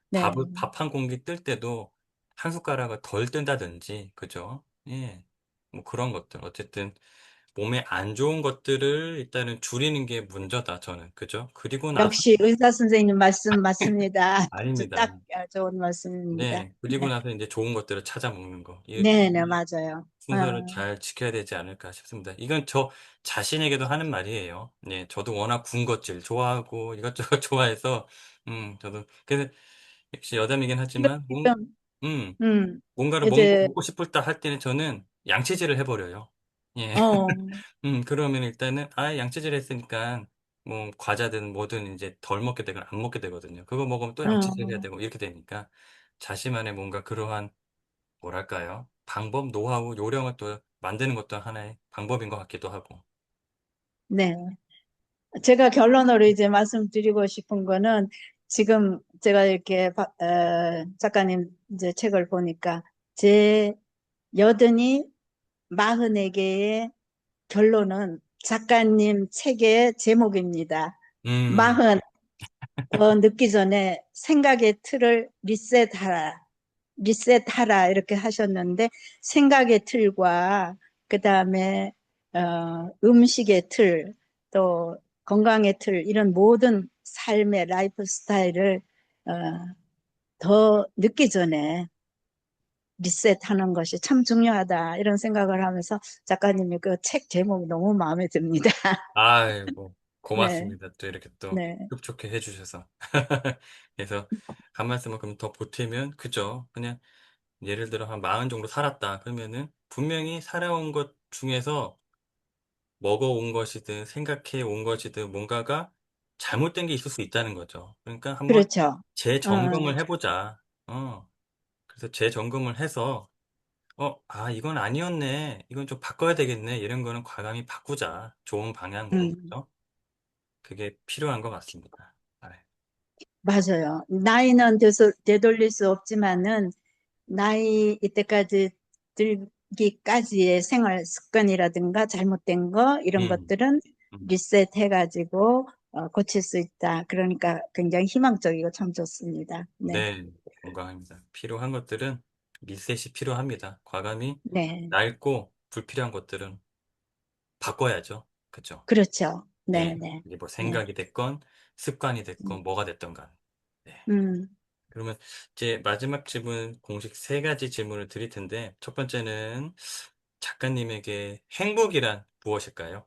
네. 밥 한 공기 뜰 때도 한 숟가락을 덜 뜬다든지, 그죠? 예, 뭐 그런 것들. 어쨌든 몸에 안 좋은 것들을 일단은 줄이는 게 먼저다, 저는. 그죠? 그리고 나서, 역시 의사 선생님 말씀 맞습니다. 아주 아닙니다. 딱 좋은 말씀입니다. 네, 그리고 네. 나서 이제 좋은 것들을 찾아 먹는 거. 네네, 맞아요. 순서를 잘 지켜야 되지 않을까 싶습니다. 이건 저 자신에게도 하는 말이에요. 네, 저도 워낙 군것질 좋아하고 이것저것 좋아해서, 저도, 그래서 역시 여담이긴 하지만, 지금, 음, 음, 뭔가를 이제, 먹고 싶을 때 할 때는 저는 양치질을 해버려요. 예. 어, 그러면 일단은, 양치질 했으니까, 뭐, 과자든 뭐든 이제 덜 먹게 되거나 안 먹게 되거든요. 그거 먹으면 또 양치질 해야 어, 되고, 이렇게 되니까, 자신만의 뭔가 그러한, 뭐랄까요? 방법, 노하우, 요령을 또 만드는 것도 하나의 방법인 것 같기도 하고. 네. 제가 결론으로 이제 말씀드리고 싶은 거는 지금 제가 이렇게 작가님 이제 책을 보니까 제 여든이 44개의 결론은 작가님 책의 제목입니다. 음, 마흔 더 늦기 전에 생각의 틀을 리셋하라 이렇게 하셨는데 생각의 틀과 그다음에 음식의 틀, 또 건강의 틀 이런 모든 삶의 라이프 스타일을 어, 더 늦기 전에 리셋하는 것이 참 중요하다 이런 생각을 하면서 작가님이 그 책 제목이 너무 마음에 듭니다. 아이고, 네, 고맙습니다. 또 이렇게 또 네, 흡족해 해주셔서. 그래서 한 말씀을 그럼 더 보태면, 그죠? 그냥 예를 들어 한 40 정도 살았다. 그러면은 분명히 살아온 것 중에서 먹어온 것이든 생각해 온 것이든 뭔가가 잘못된 게 있을 수 있다는 거죠. 그러니까 한번 그렇죠. 재점검을 해보자. 그래서 재점검을 해서, 이건 아니었네. 이건 좀 바꿔야 되겠네. 이런 거는 과감히 바꾸자. 좋은 방향으로. 음. 그죠? 그게 필요한 것 같습니다. 아, 맞아요. 나이는 되돌릴 수 없지만은 나이 이때까지 들기까지의 생활 습관이라든가 잘못된 거 이런 음, 것들은 음. 리셋해가지고 고칠 수 있다. 그러니까 굉장히 희망적이고 참 좋습니다. 네, 네, 건강합니다. 필요한 것들은 리셋이 필요합니다. 과감히 네, 낡고 불필요한 것들은 바꿔야죠. 그죠? 그렇죠. 네, 네. 네, 이게 뭐 네. 생각이 됐건, 습관이 됐건, 음, 뭐가 됐던 간. 네. 음. 그러면 이제 마지막 질문, 공식 세 가지 질문을 드릴 텐데, 첫 번째는 작가님에게 행복이란 무엇일까요?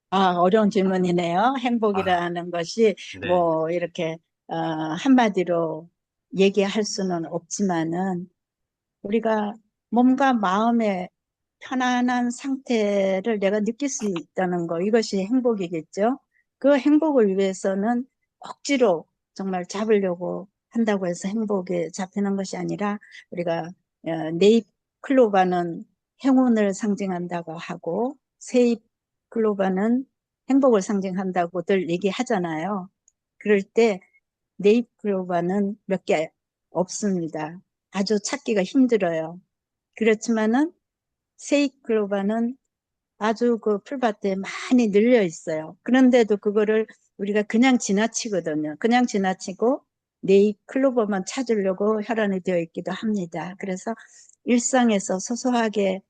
어려운 질문이네요. 아, 행복이라는 것이 네. 뭐 이렇게 한마디로 얘기할 수는 없지만은 우리가 몸과 마음의 편안한 상태를 내가 느낄 수 있다는 거, 이것이 행복이겠죠. 그 행복을 위해서는 억지로 정말 잡으려고 한다고 해서 행복에 잡히는 것이 아니라 우리가 네잎 클로바는 행운을 상징한다고 하고 새잎 클로바는 행복을 상징한다고들 얘기하잖아요. 그럴 때 네잎 클로바는 몇 개 없습니다. 아주 찾기가 힘들어요. 그렇지만은 세이클로바는 아주 그 풀밭에 많이 늘려 있어요. 그런데도 그거를 우리가 그냥 지나치거든요. 그냥 지나치고 네이클로버만 찾으려고 혈안이 되어 있기도 합니다. 그래서 일상에서 소소하게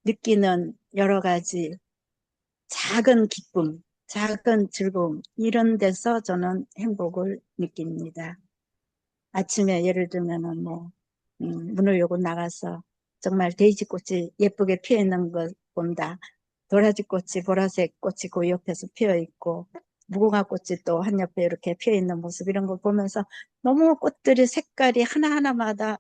느끼는 여러 가지 작은 기쁨, 작은 즐거움 이런 데서 저는 행복을 느낍니다. 아침에 예를 들면은 뭐 문을 열고 나가서 정말 데이지꽃이 예쁘게 피어 있는 걸 본다. 도라지꽃이 보라색 꽃이 그 옆에서 피어 있고 무궁화꽃이 또 한 옆에 이렇게 피어 있는 모습 이런 걸 보면서 너무 꽃들이 색깔이 하나하나마다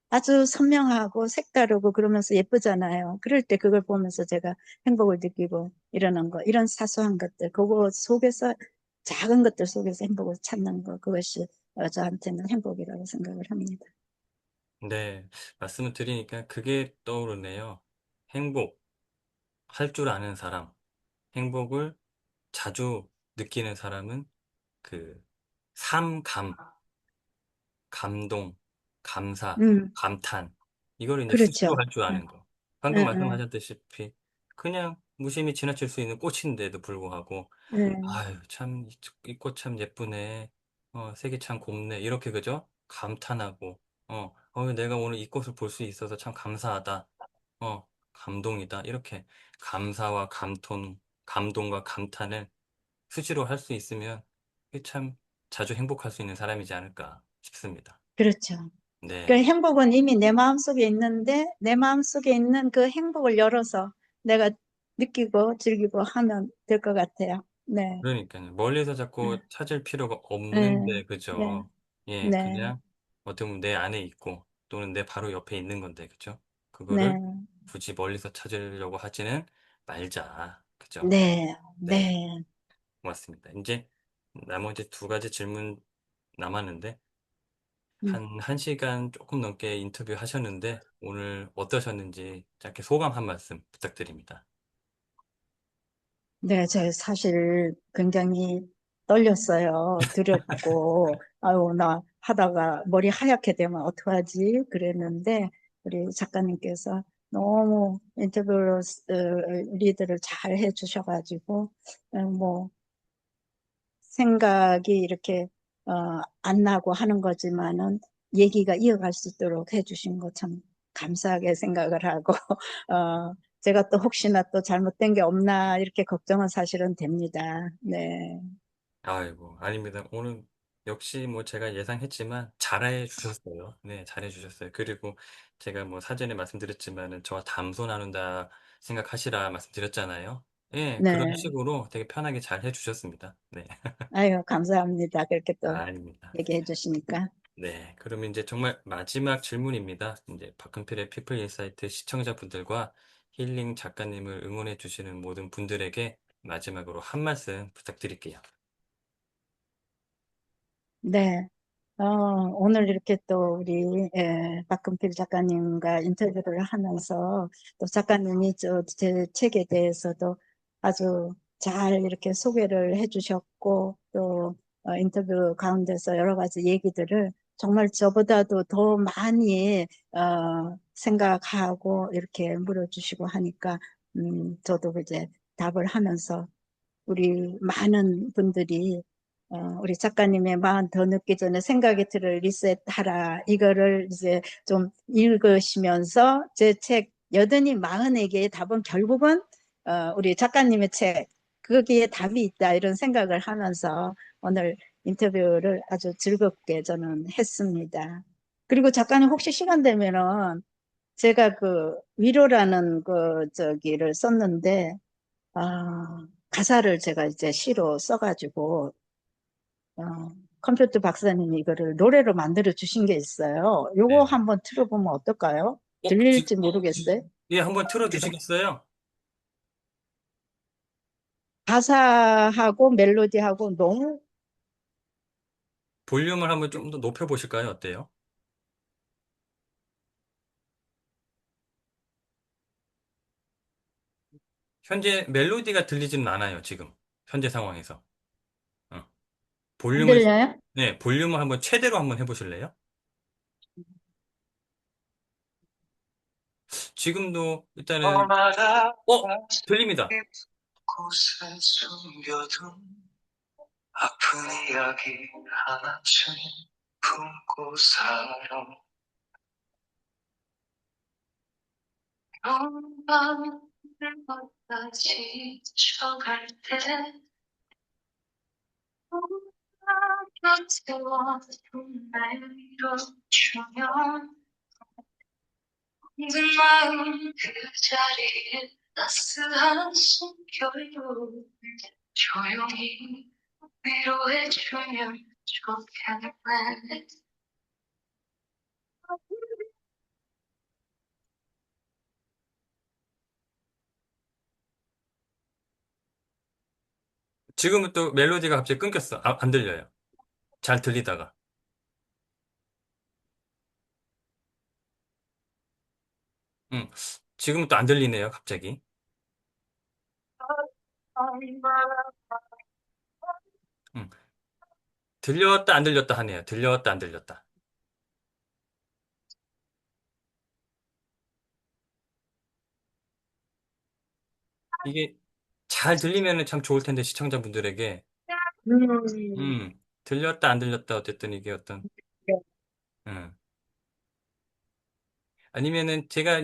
아주 선명하고 색다르고 그러면서 예쁘잖아요. 그럴 때 그걸 보면서 제가 행복을 느끼고 이러는 거, 이런 사소한 것들, 그거 속에서 작은 것들 속에서 행복을 찾는 거, 그것이 저한테는 행복이라고 생각을 합니다. 네. 말씀을 드리니까 그게 떠오르네요. 행복, 할 줄 아는 사람, 행복을 자주 느끼는 사람은 그 삼감, 감동, 감사, 음, 감탄. 이걸 이제 수시로 그렇죠. 할 줄 응, 아는 거. 방금 응, 말씀하셨다시피 그냥 무심히 지나칠 수 있는 꽃인데도 불구하고 응, 아유 참 이 꽃 참 예쁘네. 색이 참 곱네. 이렇게 그죠? 감탄하고 내가 오늘 이 꽃을 볼 수 있어서 참 감사하다. 감동이다. 이렇게 감사와 감동과 감탄을 수시로 할 수 있으면 그게 참 자주 행복할 수 있는 사람이지 않을까 싶습니다. 그렇죠. 그 네. 행복은 이미 내 마음속에 있는데 내 마음속에 있는 그 행복을 열어서 내가 느끼고 즐기고 하면 될 것 같아요. 네. 그러니까요. 멀리서 네. 자꾸 찾을 필요가 네. 없는데, 네. 그죠? 예, 네. 그냥 어떻게 보면 내 안에 있고 또는 내 바로 옆에 있는 건데, 그죠? 그거를 네. 굳이 멀리서 찾으려고 하지는 말자. 그죠? 네. 네, 네. 고맙습니다. 이제 나머지 두 가지 질문 남았는데, 음. 한 1시간 조금 넘게 인터뷰 하셨는데, 오늘 어떠셨는지 짧게 소감 한 말씀 부탁드립니다. 네, 제 사실 굉장히 떨렸어요. 두렵고, 아유, 나 하다가 머리 하얗게 되면 어떡하지? 그랬는데, 우리 작가님께서 너무 인터뷰 리드를 잘 해주셔가지고, 뭐, 생각이 이렇게, 안 나고 하는 거지만은, 얘기가 이어갈 수 있도록 해주신 거 참 감사하게 생각을 하고, 제가 또 혹시나 또 잘못된 게 없나 이렇게 걱정은 사실은 됩니다. 네. 아이고, 아닙니다. 오늘 역시 뭐 제가 예상했지만 잘해 주셨어요. 네, 잘해 주셨어요. 그리고 제가 뭐 사전에 말씀드렸지만은 저와 담소 나눈다 생각하시라 말씀드렸잖아요. 예, 그런 네. 식으로 되게 편하게 잘 해 주셨습니다. 네. 아유, 감사합니다. 그렇게 또 아닙니다. 얘기해 주시니까. 네, 그러면 이제 정말 마지막 질문입니다. 이제 박근필의 피플 인사이트 시청자분들과 힐링 작가님을 응원해 주시는 모든 분들에게 마지막으로 한 말씀 부탁드릴게요. 네. 오늘 이렇게 또 우리 박금필 작가님과 인터뷰를 하면서 또 작가님이 제 책에 대해서도 아주 잘 이렇게 소개를 해주셨고 또 인터뷰 가운데서 여러 가지 얘기들을 정말 저보다도 더 많이 생각하고 이렇게 물어주시고 하니까 저도 이제 답을 하면서 우리 많은 분들이 우리 작가님의 마음 더 늦기 전에 생각의 틀을 리셋하라 이거를 이제 좀 읽으시면서 제 책 여든이 마흔에게의 답은 결국은 우리 작가님의 책 거기에 답이 있다 이런 생각을 하면서 오늘 인터뷰를 아주 즐겁게 저는 했습니다. 그리고 작가님 혹시 시간 되면은 제가 그 위로라는 그 저기를 썼는데 가사를 제가 이제 시로 써가지고, 어, 컴퓨터 박사님이 이거를 노래로 만들어 주신 게 있어요. 요거 네. 한번 들어보면 어떨까요? 지금, 들릴지 모르겠어요. 예, 한번 틀어주시겠어요? 가사하고 멜로디하고 너무, 볼륨을 한번 좀 더 높여보실까요? 어때요? 현재 멜로디가 들리지는 않아요, 지금. 현재 상황에서. 어. 안 볼륨을, 들려요? 네, 볼륨을 한번 최대로 한번 해보실래요? 지금도 일단은, 들립니다. 곳에 숨겨둔 아픈 이야기 하나쯤 품고 살아. 그런 밤을 걷다 지쳐갈 때 곁에 와준 날 밀어주면 든 마음 그 자리에 따스한 숨결로 조용히 위로해주면 좋겠네. 지금은 또 멜로디가 갑자기 끊겼어. 안 들려요. 잘 들리다가. 응. 지금은 또 안 들리네요, 갑자기. 응. 들렸다, 안 들렸다 하네요. 들렸다, 안 들렸다. 이게 잘 들리면 참 좋을 텐데, 시청자분들에게. 음, 들렸다, 안 들렸다, 어쨌든 이게 어떤, 응. 아니면은 제가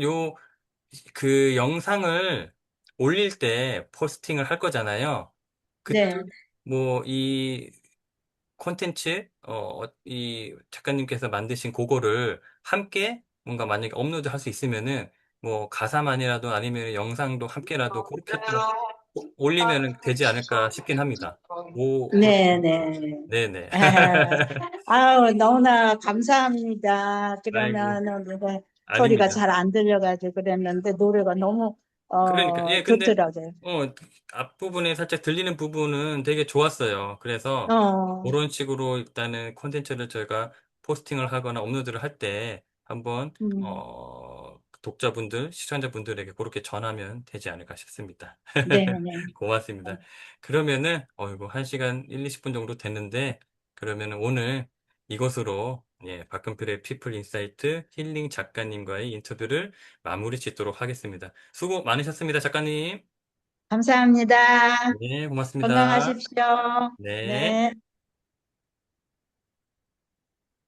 그 영상을 올릴 때 포스팅을 할 거잖아요. 그때 네, 뭐 이 콘텐츠 이 작가님께서 만드신 그거를 함께 뭔가 만약에 업로드 할 수 있으면은 뭐 가사만이라도 아니면 영상도 함께라도 그렇게 또 올리면 되지 않을까 싶긴 합니다. 네, 네. 네네. 아, 아유, 너무나 감사합니다. 아이고, 그러면은 내가 소리가 아닙니다. 잘 안 들려가지고 그랬는데 노래가 너무 그러니까, 예, 근데, 좋더라고요. 앞부분에 살짝 들리는 부분은 되게 좋았어요. 그래서, 어, 그런 식으로 일단은 콘텐츠를 저희가 포스팅을 하거나 업로드를 할 때 한번, 음, 독자분들, 시청자분들에게 그렇게 전하면 되지 않을까 싶습니다. 네, 네. 고맙습니다. 그러면은, 어이구, 1시간 1, 20분 정도 됐는데, 그러면은 오늘 이것으로, 예, 박근필의 피플 인사이트 힐링 작가님과의 인터뷰를 마무리 짓도록 하겠습니다. 수고 많으셨습니다, 작가님. 감사합니다. 네, 고맙습니다. 건강하십시오. 네. 네.